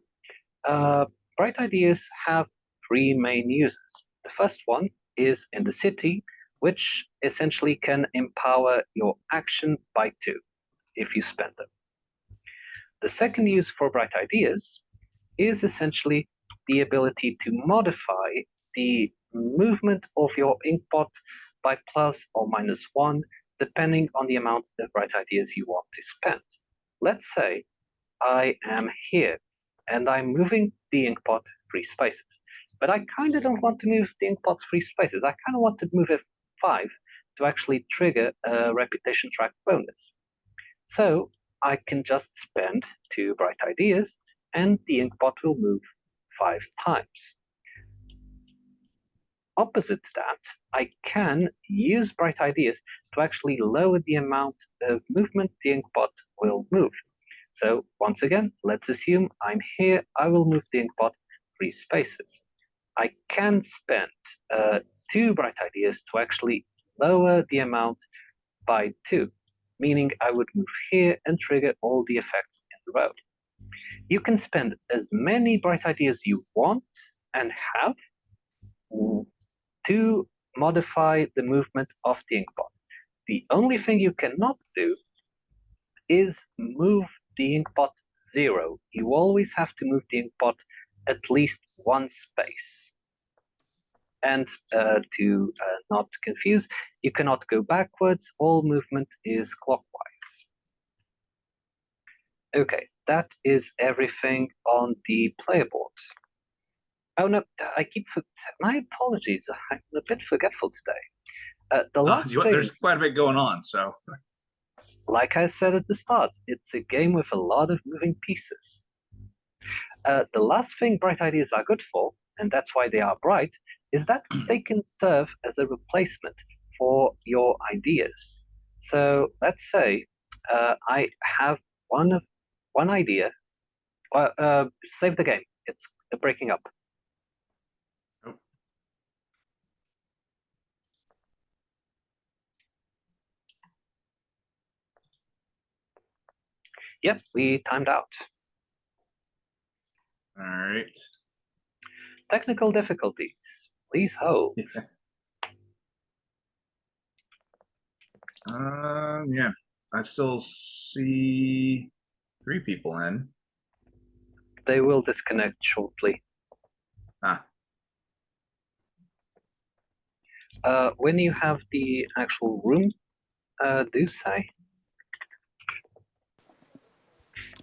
bright ideas have three main uses. The first one is in the city, which essentially can empower your action by 2 if you spend them. The second use for bright ideas is essentially the ability to modify the movement of your inkpot by plus or minus 1, depending on the amount of bright ideas you want to spend. Let's say I am here and I'm moving the inkpot 3 spaces, but I kind of don't want to move the inkpot 3 spaces. I kind of want to move it 5 to actually trigger a reputation track bonus. So I can just spend 2 bright ideas and the inkpot will move 5 times. Opposite to that, I can use bright ideas to actually lower the amount of movement the inkpot will move. So once again, let's assume I'm here, I will move the inkpot 3 spaces. I can spend 2 bright ideas to actually lower the amount by 2, meaning I would move here and trigger all the effects in the road. You can spend as many bright ideas you want and have to modify the movement of the inkpot. The only thing you cannot do is move the inkpot 0. You always have to move the inkpot at least 1 space. And to not confuse, you cannot go backwards. All movement is clockwise. Okay, that is everything on the player board. Oh no, my apologies. I'm a bit forgetful today. There's quite a bit going on, so. Like I said at the start, it's a game with a lot of moving pieces. The last thing bright ideas are good for, and that's why they are bright, is that they can serve as a replacement for your ideas. So let's say I have one idea. Save the game. It's breaking up. Oh. Yep, we timed out. All right. Technical difficulties. Please hold. Yeah. I still see 3 people in. They will disconnect shortly. When you have the actual room, do say.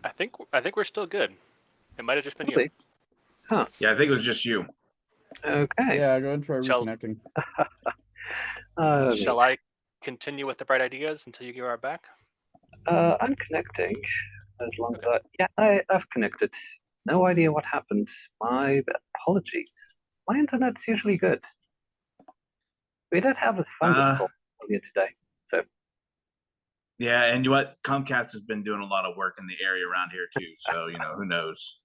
I think we're still good. It might have just been you. Huh. Yeah, I think it was just you. Okay. Yeah, go and try reconnecting. Shall I continue with the bright ideas until you are back? I'm connecting. As long as I've connected. No idea what happened. My apologies. My internet's usually good. We did have a thunderstorm earlier today, so. Yeah, and you know what? Comcast has been doing a lot of work in the area around here too, so who knows.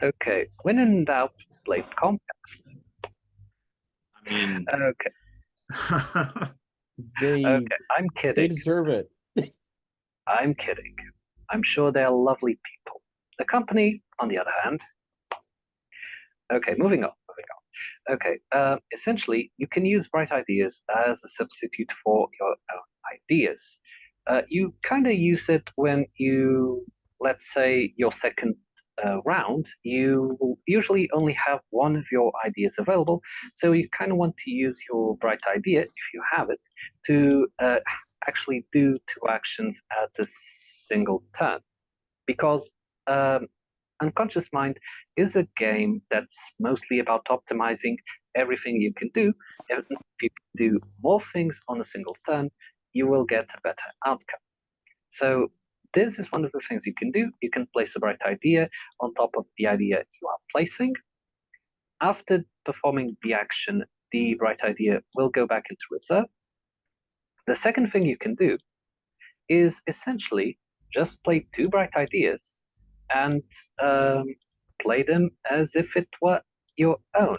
Okay, when in doubt, blame Comcast. I mean, okay. Okay, I'm kidding. They deserve it. I'm kidding. I'm sure they're lovely people. The company, on the other hand. Okay, moving on. Okay, essentially, you can use bright ideas as a substitute for your own ideas. You kind of use it when you, let's say, your second round, you will usually only have one of your ideas available, so you kind of want to use your bright idea, if you have it, to actually do 2 actions at a single turn. Because Unconscious Mind is a game that's mostly about optimizing everything you can do. If you do more things on a single turn, you will get a better outcome. So this is one of the things you can do. You can place a bright idea on top of the idea you are placing. After performing the action, the bright idea will go back into reserve. The second thing you can do is essentially just play 2 bright ideas and play them as if it were your own.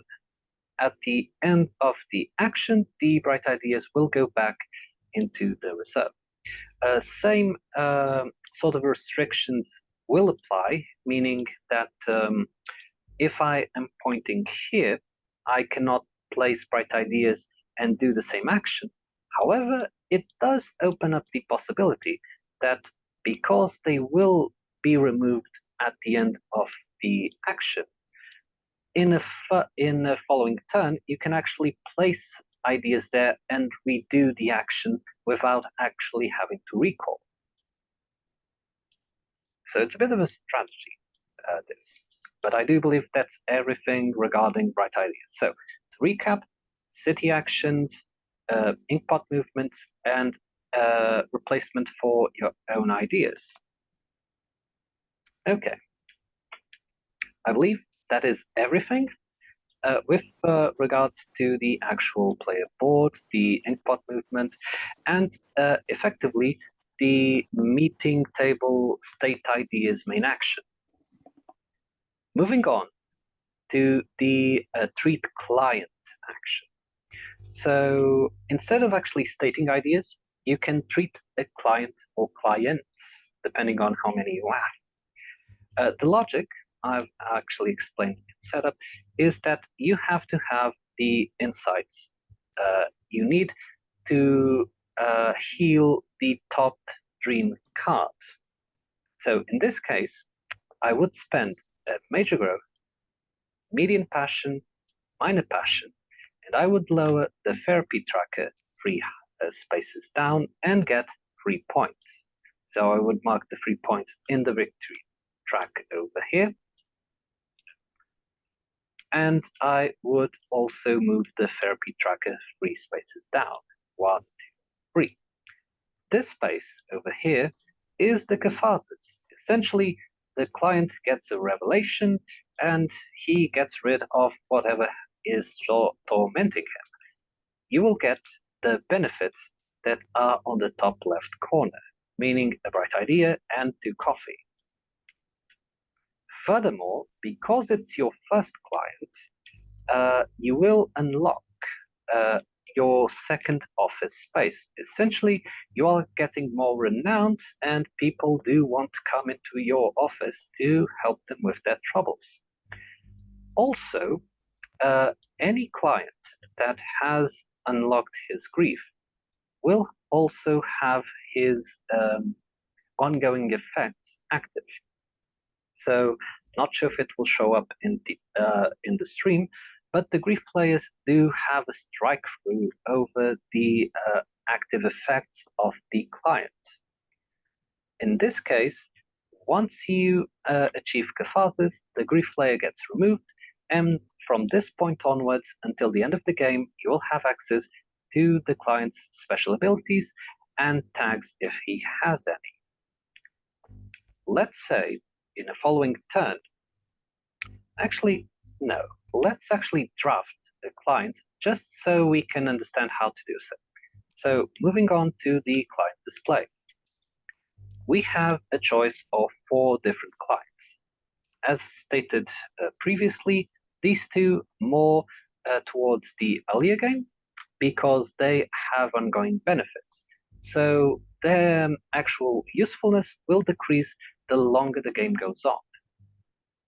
At the end of the action, the bright ideas will go back into the reserve. Same sort of restrictions will apply, meaning that if I am pointing here, I cannot place bright ideas and do the same action. However, it does open up the possibility that because they will be removed at the end of the action, in a following turn, you can actually place ideas there and redo the action without actually having to recall. So it's a bit of a strategy, this. But I do believe that's everything regarding bright ideas. So to recap, city actions, inkpot movements, and replacement for your own ideas. Okay. I believe that is everything. With regards to the actual player board, the inkpot movement, and effectively the meeting table state ideas main action. Moving on to the treat client action. So instead of actually stating ideas, you can treat a client or clients, depending on how many you have. The logic I've actually explained in setup is that you have to have the insights you need to heal the top dream card. So in this case, I would spend a major growth, median passion, minor passion, and I would lower the therapy tracker 3 spaces down and get 3 points. So I would mark the 3 points in the victory track over here. And I would also move the therapy tracker 3 spaces down. 1, 2, 3. This space over here is the catharsis. Essentially, the client gets a revelation and he gets rid of whatever is tormenting him. You will get the benefits that are on the top left corner, meaning a bright idea and 2 coffee. Furthermore, because it's your first client, you will unlock your second office space. Essentially, you are getting more renowned and people do want to come into your office to help them with their troubles. Also, any client that has unlocked his grief will also have his ongoing effects active. So, not sure if it will show up in the stream, but the grief players do have a strike through over the active effects of the client. In this case, once you achieve catharsis, the grief player gets removed, and from this point onwards until the end of the game, you will have access to the client's special abilities and tags if he has any. Let's say in the following turn, actually, no, let's actually draft a client just so we can understand how to do so. So moving on to the client display. We have a choice of 4 different clients. As stated previously, these 2 more towards the earlier game because they have ongoing benefits. So their actual usefulness will decrease the longer the game goes on.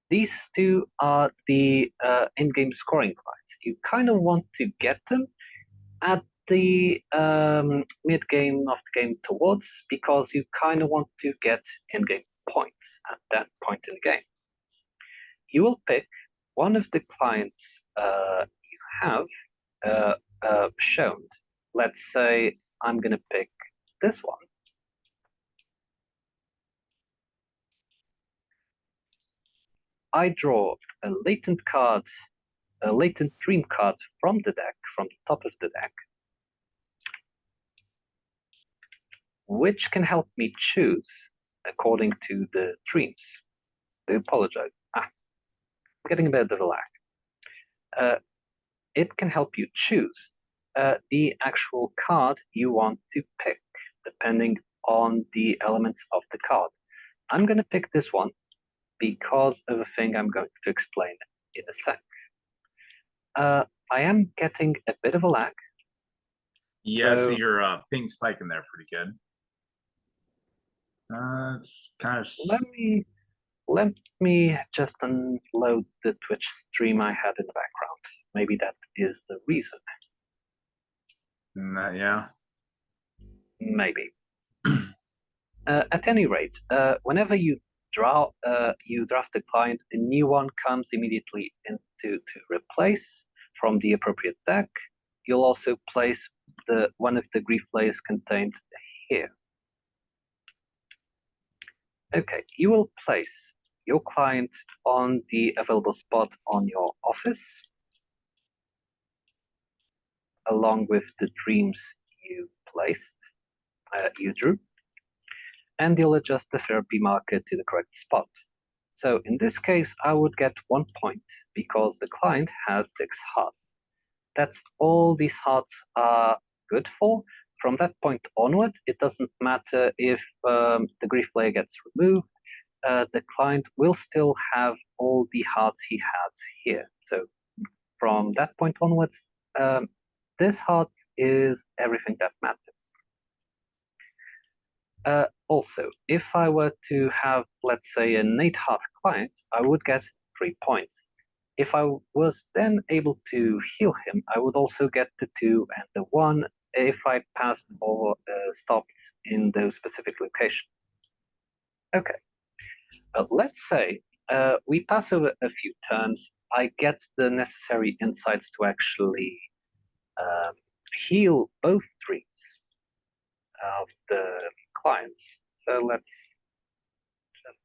These 2 are the in-game scoring clients. You kind of want to get them at the mid-game of the game towards, because you kind of want to get in-game points at that point in the game. You will pick one of the clients you have shown. Let's say I'm going to pick this one. I draw a latent card, a latent dream card from the deck, from the top of the deck, which can help me choose according to the dreams. I apologize. I'm getting a bit of a lag. It can help you choose the actual card you want to pick, depending on the elements of the card. I'm going to pick this one because of a thing I'm going to explain in a sec. I am getting a bit of a lag. Yeah, so your ping spike in there pretty good. It's kind of. let me just unload the Twitch stream I had in the background. Maybe that is the reason. Yeah. Maybe. At any rate, whenever you draft a client, a new one comes immediately to replace from the appropriate deck. You'll also place one of the grief layers contained here. Okay, you will place your client on the available spot on your office, along with the dreams you drew, and you'll adjust the therapy marker to the correct spot. So in this case, I would get 1 point because the client has 6 hearts. That's all these hearts are good for. From that point onward, it doesn't matter if the grief layer gets removed. The client will still have all the hearts he has here. So from that point onwards, this heart is everything that matters. Also, if I were to have, let's say, an 8-heart client, I would get 3 points. If I was then able to heal him, I would also get the 2 and the 1 if I passed or stopped in those specific locations. Okay, let's say we pass over a few turns. I get the necessary insights to actually heal both dreams of the clients. So let's just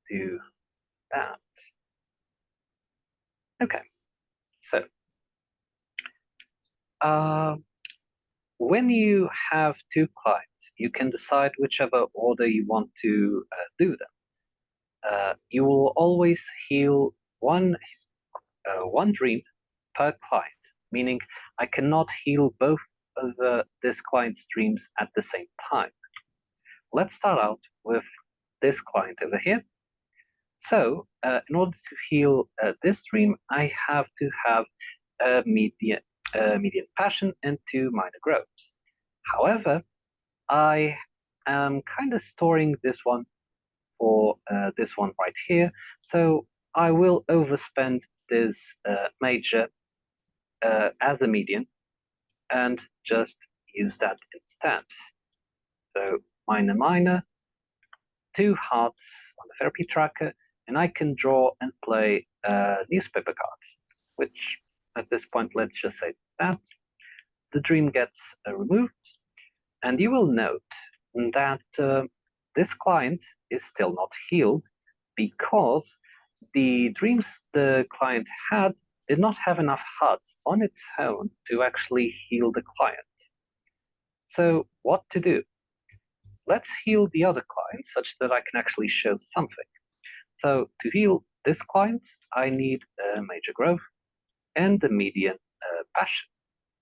do that. Okay, so when you have 2 clients, you can decide whichever order you want to do them. You will always heal one dream per client, meaning I cannot heal both of this client's dreams at the same time. Let's start out with this client over here. So, in order to heal this dream, I have to have a median passion and 2 minor growths. However, I am kind of storing this one for this one right here, so I will overspend this major as a median and just use that instead. So minor, 2 hearts on the therapy tracker, and I can draw and play a newspaper card, which at this point, let's just say that. The dream gets removed, and you will note that this client is still not healed because the dreams the client had did not have enough hearts on its own to actually heal the client. So what to do? Let's heal the other client such that I can actually show something. So to heal this client, I need a major growth and a median passion.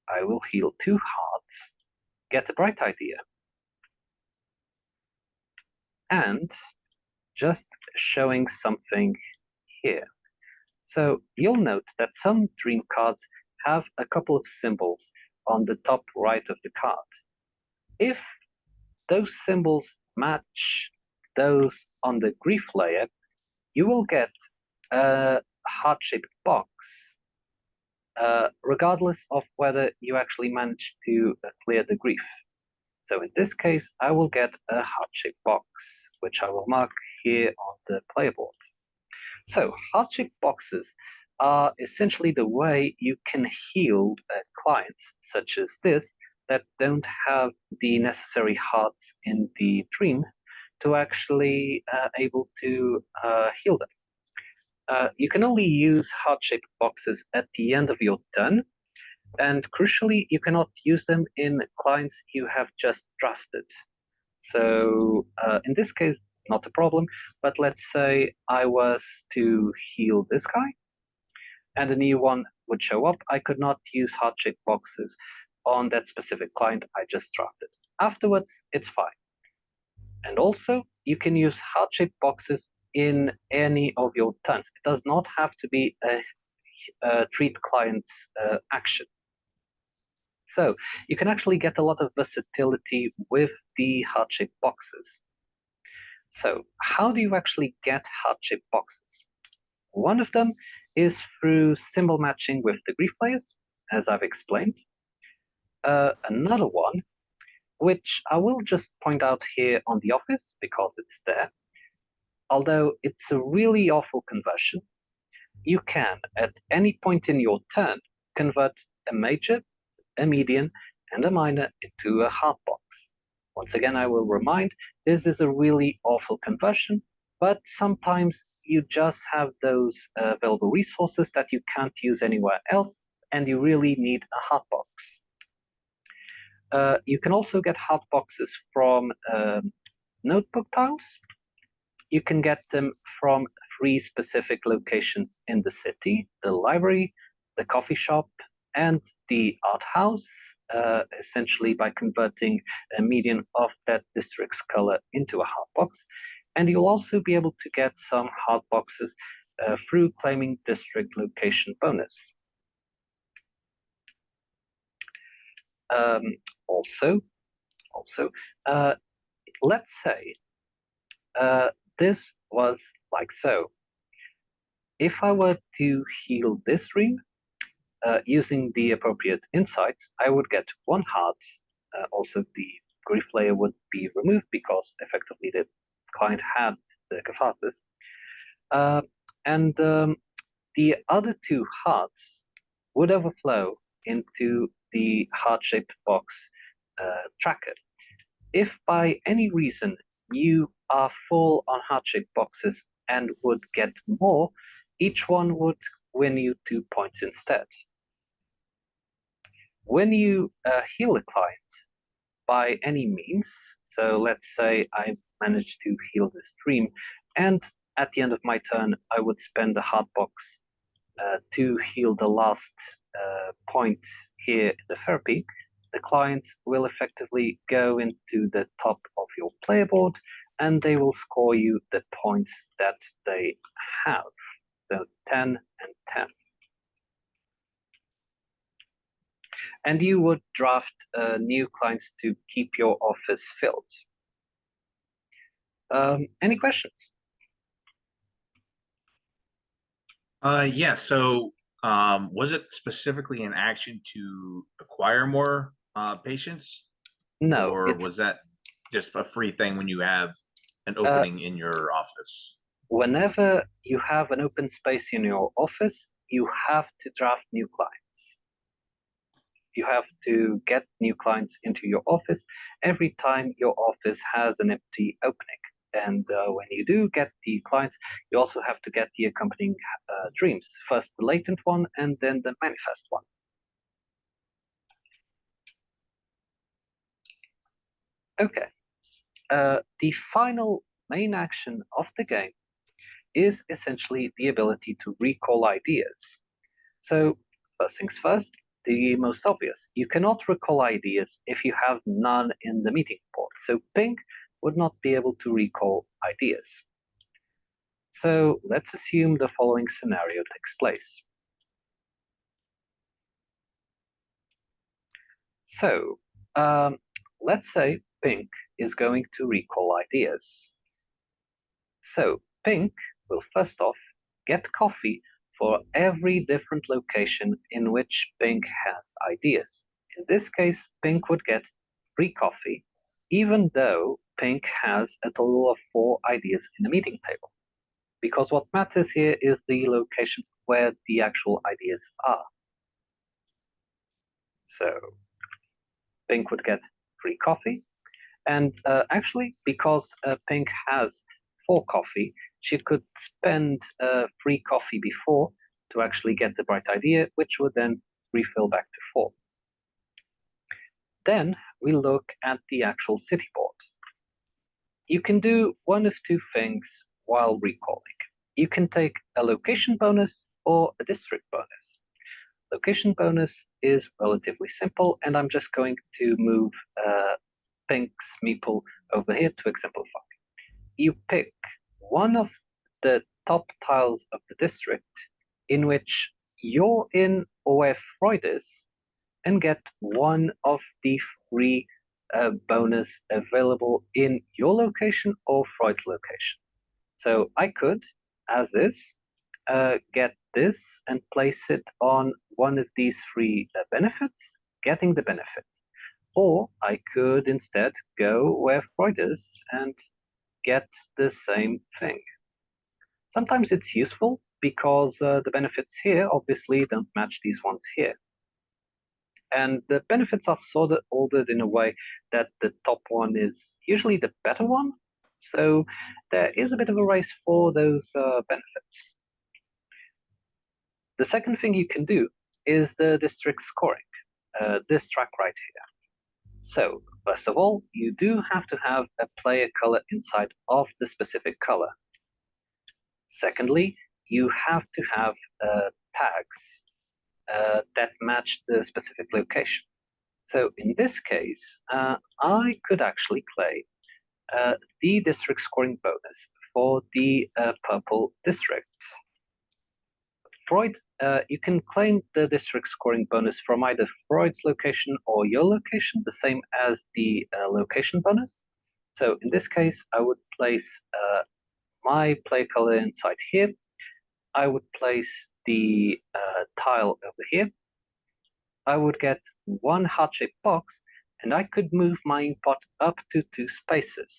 I will heal 2 hearts, get a bright idea, and just showing something here. So you'll note that some dream cards have a couple of symbols on the top right of the card. If those symbols match those on the grief layer, you will get a heart-shaped box, regardless of whether you actually manage to clear the grief. So in this case, I will get a heart-shaped box, which I will mark here on the player board. So heart-shaped boxes are essentially the way you can heal clients such as this that don't have the necessary hearts in the dream to actually able to heal them. You can only use heart-shaped boxes at the end of your turn, and crucially, you cannot use them in clients you have just drafted. So in this case, not a problem, but let's say I was to heal this guy, and a new one would show up. I could not use heart-shaped boxes on that specific client I just drafted. Afterwards, it's fine. And also, you can use heart-shaped boxes in any of your turns. It does not have to be a treat client's action. So you can actually get a lot of versatility with the heart-shaped boxes. So how do you actually get heart-shaped boxes? One of them is through symbol matching with the grief players, as I've explained. Another one, which I will just point out here on the office because it's there, although it's a really awful conversion, you can, at any point in your turn, convert a major, a median, and a minor into a heart box. Once again, I will remind, this is a really awful conversion, but sometimes you just have those available resources that you can't use anywhere else, and you really need a heart box. You can also get heart boxes from notebook tiles. You can get them from 3 specific locations in the city: the library, the coffee shop, and the art house, essentially by converting a median of that district's color into a heart box. And you'll also be able to get some heart boxes through claiming district location bonus. Also, let's say this was like so. If I were to heal this ring using the appropriate insights, I would get 1 heart. Also, the grief layer would be removed because effectively the client had the catharsis. And the other 2 hearts would overflow into the heart-shaped box tracker. If by any reason you are full on heart-shaped boxes and would get more, each one would win you 2 points instead. When you heal a client by any means, so let's say I managed to heal the stream, and at the end of my turn I would spend a heart box to heal the last point here in the therapy, the client will effectively go into the top of your player board and they will score you the points that they have. So 10 and 10. And you would draft new clients to keep your office filled. Any questions? Yeah, so was it specifically an action to acquire more patients? No. Or was that just a free thing when you have an opening in your office? Whenever you have an open space in your office, you have to draft new clients. You have to get new clients into your office every time your office has an empty opening. And when you do get the clients, you also have to get the accompanying dreams. First the latent one, and then the manifest one. Okay. The final main action of the game is essentially the ability to recall ideas. So first things first, the most obvious. You cannot recall ideas if you have none in the meeting board. So Pink would not be able to recall ideas. So let's assume the following scenario takes place. So let's say Pink is going to recall ideas. So Pink will first off get coffee for every different location in which Pink has ideas. In this case, Pink would get free coffee, even though Pink has a total of 4 ideas in the meeting table. Because what matters here is the locations where the actual ideas are. So Pink would get free coffee. And actually, because Pink has 4 coffee, she could spend free coffee before to actually get the bright idea, which would then refill back to 4. Then we look at the actual city board. You can do one of 2 things while recalling. You can take a location bonus or a district bonus. Location bonus is relatively simple, and I'm just going to move Pink's meeple over here to exemplify. You pick one of the top tiles of the district in which you're in or where Freud is, and get one of the 3 bonus available in your location or Freud's location. So I could, as is, get this and place it on one of these three benefits, getting the benefit. Or I could instead go where Freud is and get the same thing. Sometimes it's useful because the benefits here obviously don't match these ones here. And the benefits are sort of ordered in a way that the top one is usually the better one. So there is a bit of a race for those benefits. The second thing you can do is the district scoring, this track right here. So first of all, you do have to have a player color inside of the specific color. Secondly, you have to have tags that match the specific location. So in this case, I could actually claim the district scoring bonus for the purple district. Freud, you can claim the district scoring bonus from either Freud's location or your location, the same as the location bonus. So in this case, I would place my play color inside here. I would place the tile over here. I would get one heart-shaped box, and I could move my input up to 2 spaces.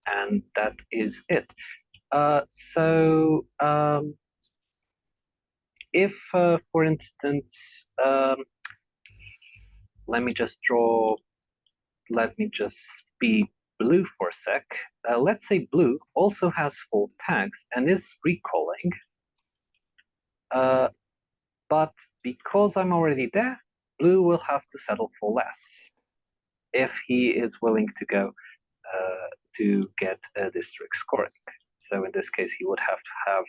And that is it. If, for instance, let me just be blue for a sec. Let's say blue also has 4 tags and is recalling. But because I'm already there, blue will have to settle for less if he is willing to go to get a district scoring. So in this case, he would have to have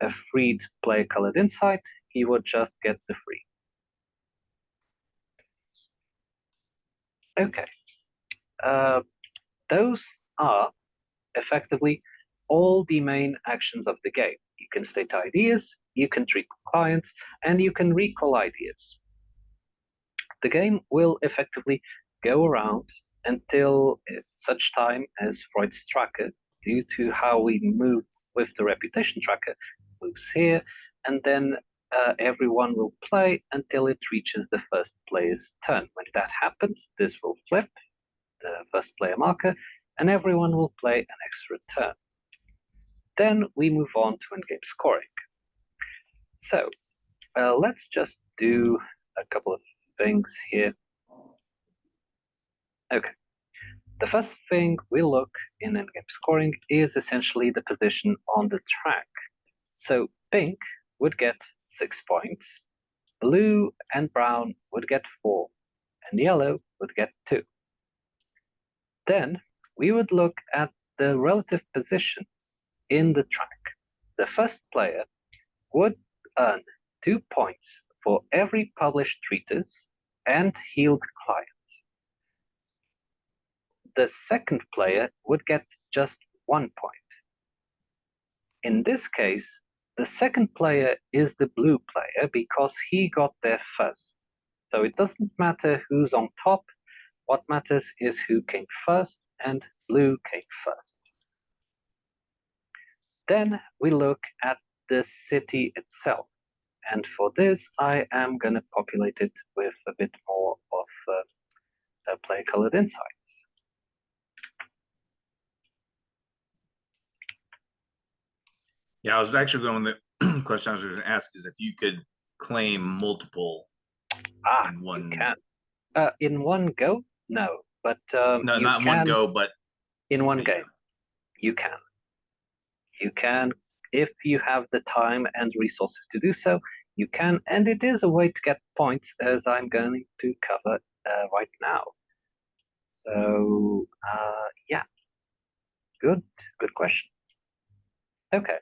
a freed player colored inside. He would just get the free. Okay. Those are effectively all the main actions of the game. You can state ideas, you can treat clients, and you can recall ideas. The game will effectively go around until such time as Freud's tracker, due to how we move with the reputation tracker, moves here, and then everyone will play until it reaches the first player's turn. When that happens, this will flip the first player marker, and everyone will play an extra turn. Then we move on to in-game scoring. So let's just do a couple of things here. Okay. The first thing we look in in-game scoring is essentially the position on the track. So pink would get 6 points, blue and brown would get 4, and yellow would get 2. Then we would look at the relative position in the track. The first player would earn 2 points for every published treatise and healed client. The second player would get just 1 point. In this case, the second player is the blue player because he got there first. So it doesn't matter who's on top. What matters is who came first, and blue came first. Then we look at the city itself. And for this, I am going to populate it with a bit more of player-colored insights. Yeah, I was actually going to the question I was going to ask is if you could claim multiple in one. You can. In one go? No, but no, not in one go, but in one game, you can. You can, if you have the time and resources to do so, you can, and it is a way to get points, as I'm going to cover right now. So, yeah, good question. Okay,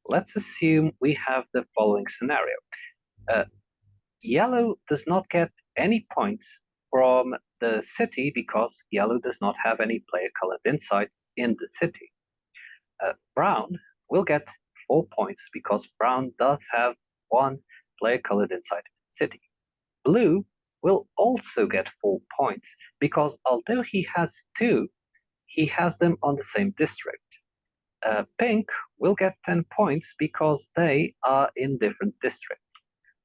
let's assume we have the following scenario. Yellow does not get any points from the city because yellow does not have any player-colored insights in the city. Brown will get 4 points because brown does have 1 player-colored insight in the city. Blue will also get 4 points, because although he has 2, he has them on the same district. Pink will get 10 points because they are in different districts.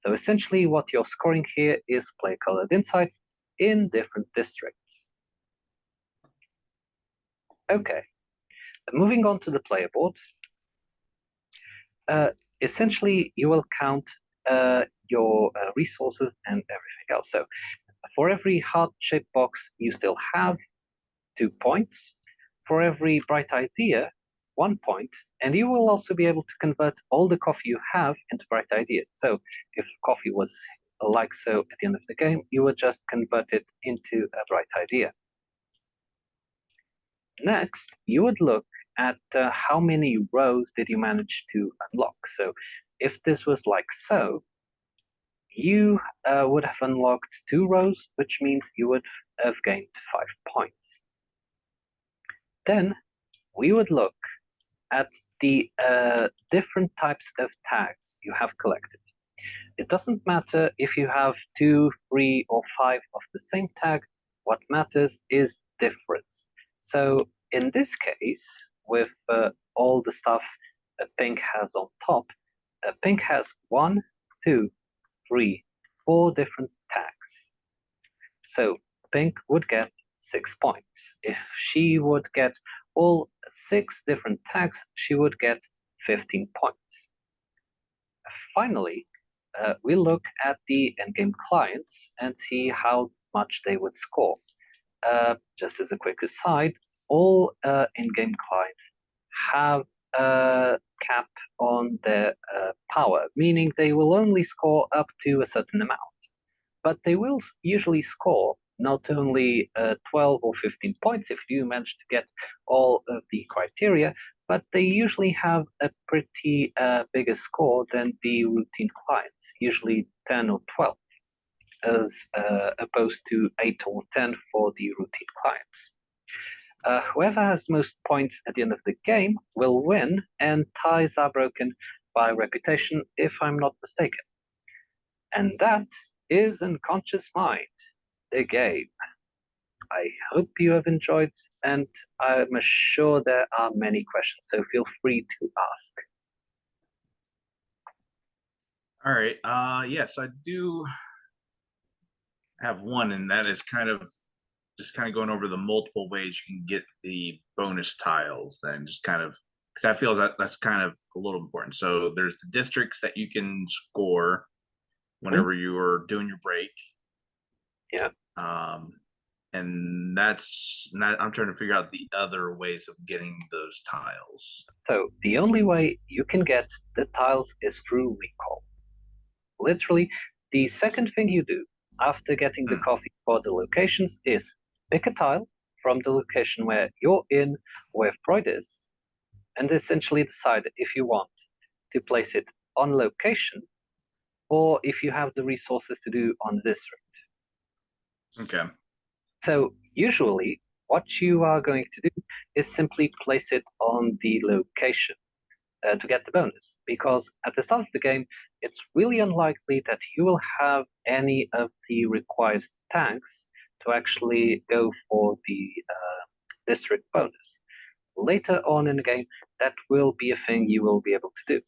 So essentially what you're scoring here is play-colored insights in different districts. Okay, moving on to the player board. Essentially, you will count your resources and everything else. So for every heart-shaped box, you still have 2 points. For every bright idea, 1 point. And you will also be able to convert all the coffee you have into bright ideas. So if coffee was like so at the end of the game, you would just convert it into a bright idea. Next, you would look at how many rows did you manage to unlock. So if this was like so, you would have unlocked 2 rows, which means you would have gained 5 points. Then we would look at the different types of tags you have collected. It doesn't matter if you have 2, 3, or 5 of the same tag. What matters is difference. So in this case, with all the stuff Pink has on top, Pink has 1, 2, 3, 4 different tags. So Pink would get 6 points. If she would get all 6 different tags, she would get 15 points. Finally, we look at the endgame clients and see how much they would score. Just as a quick aside, all in-game clients have a cap on their power, meaning they will only score up to a certain amount. But they will usually score not only 12 or 15 points if you manage to get all of the criteria, but they usually have a pretty bigger score than the routine clients, usually 10 or 12, as opposed to 8 or 10 for the routine clients. Whoever has most points at the end of the game will win, and ties are broken by reputation, if I'm not mistaken. And that is Unconscious Mind, the game. I hope you have enjoyed, and I'm sure there are many questions, so feel free to ask. All right. Yes, I do have one, and that is kind of going over the multiple ways you can get the bonus tiles, and just kind of, because I feel that's kind of a little important. So there's the districts that you can score whenever you are doing your break. Yeah. And that's not, I'm trying to figure out the other ways of getting those tiles. So the only way you can get the tiles is through recall. Literally, the second thing you do after getting the coffee for the locations is pick a tile from the location where you're in, where Freud is, and essentially decide if you want to place it on location or if you have the resources to do on the district. Okay. So usually what you are going to do is simply place it on the location to get the bonus, because at the start of the game, it's really unlikely that you will have any of the required tags to actually go for the district bonus. Later on in the game, that will be a thing you will be able to do.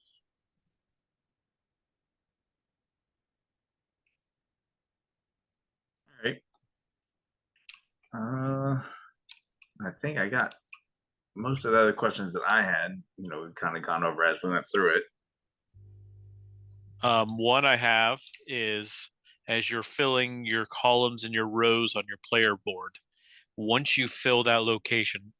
All right. I think I got most of the other questions that I had. We've kind of gone over as we went through it. One I have is, as you're filling your columns and your rows on your player board, once you fill that location,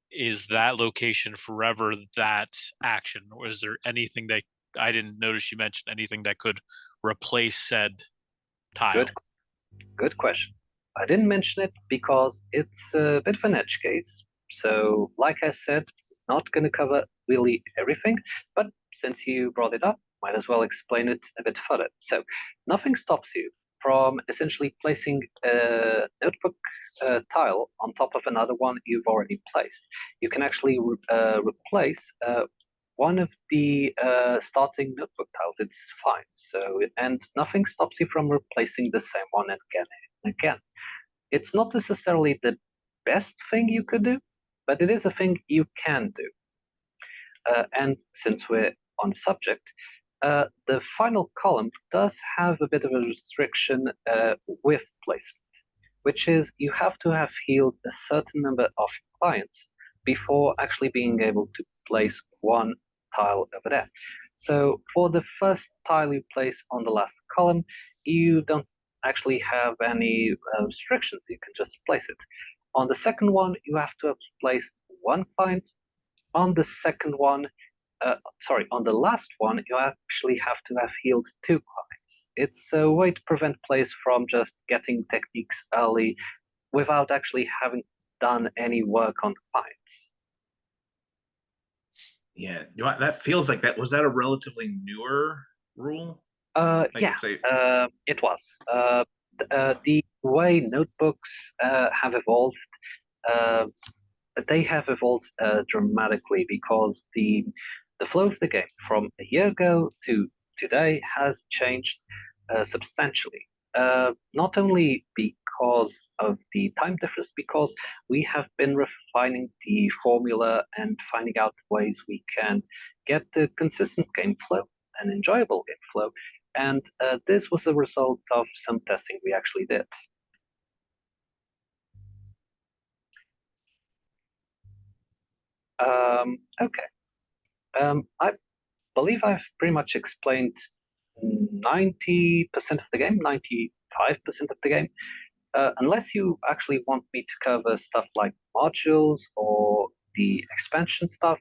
is that location forever that action, or is there anything that I didn't notice you mentioned, anything that could replace said tile? Good question. I didn't mention it because it's a bit of an edge case. So, like I said, not going to cover really everything, but since you brought it up, might as well explain it a bit further. So, nothing stops you from essentially placing a notebook tile on top of another one you've already placed. You can actually replace one of the starting notebook tiles, it's fine. So, and nothing stops you from replacing the same one again and again. It's not necessarily the best thing you could do, but it is a thing you can do. And since we're on subject, the final column does have a bit of a restriction with placement, which is you have to have healed a certain number of clients before actually being able to place one tile over there. So for the first tile you place on the last column, you don't actually have any restrictions. You can just place it. On the second one, you have to have placed one client. On the second one, on the last one, you actually have to have healed two clients. It's a way to prevent players from just getting techniques early without actually having done any work on clients. Yeah, that feels like that. Was that a relatively newer rule? It was. The way notebooks have evolved, they have evolved dramatically because the flow of the game from a year ago to today has changed substantially. Not only because of the time difference, because we have been refining the formula and finding out ways we can get a consistent game flow, an enjoyable game flow. And this was a result of some testing we actually did. Okay. I believe I've pretty much explained 90% of the game, 95% of the game. Unless you actually want me to cover stuff like modules or the expansion stuff,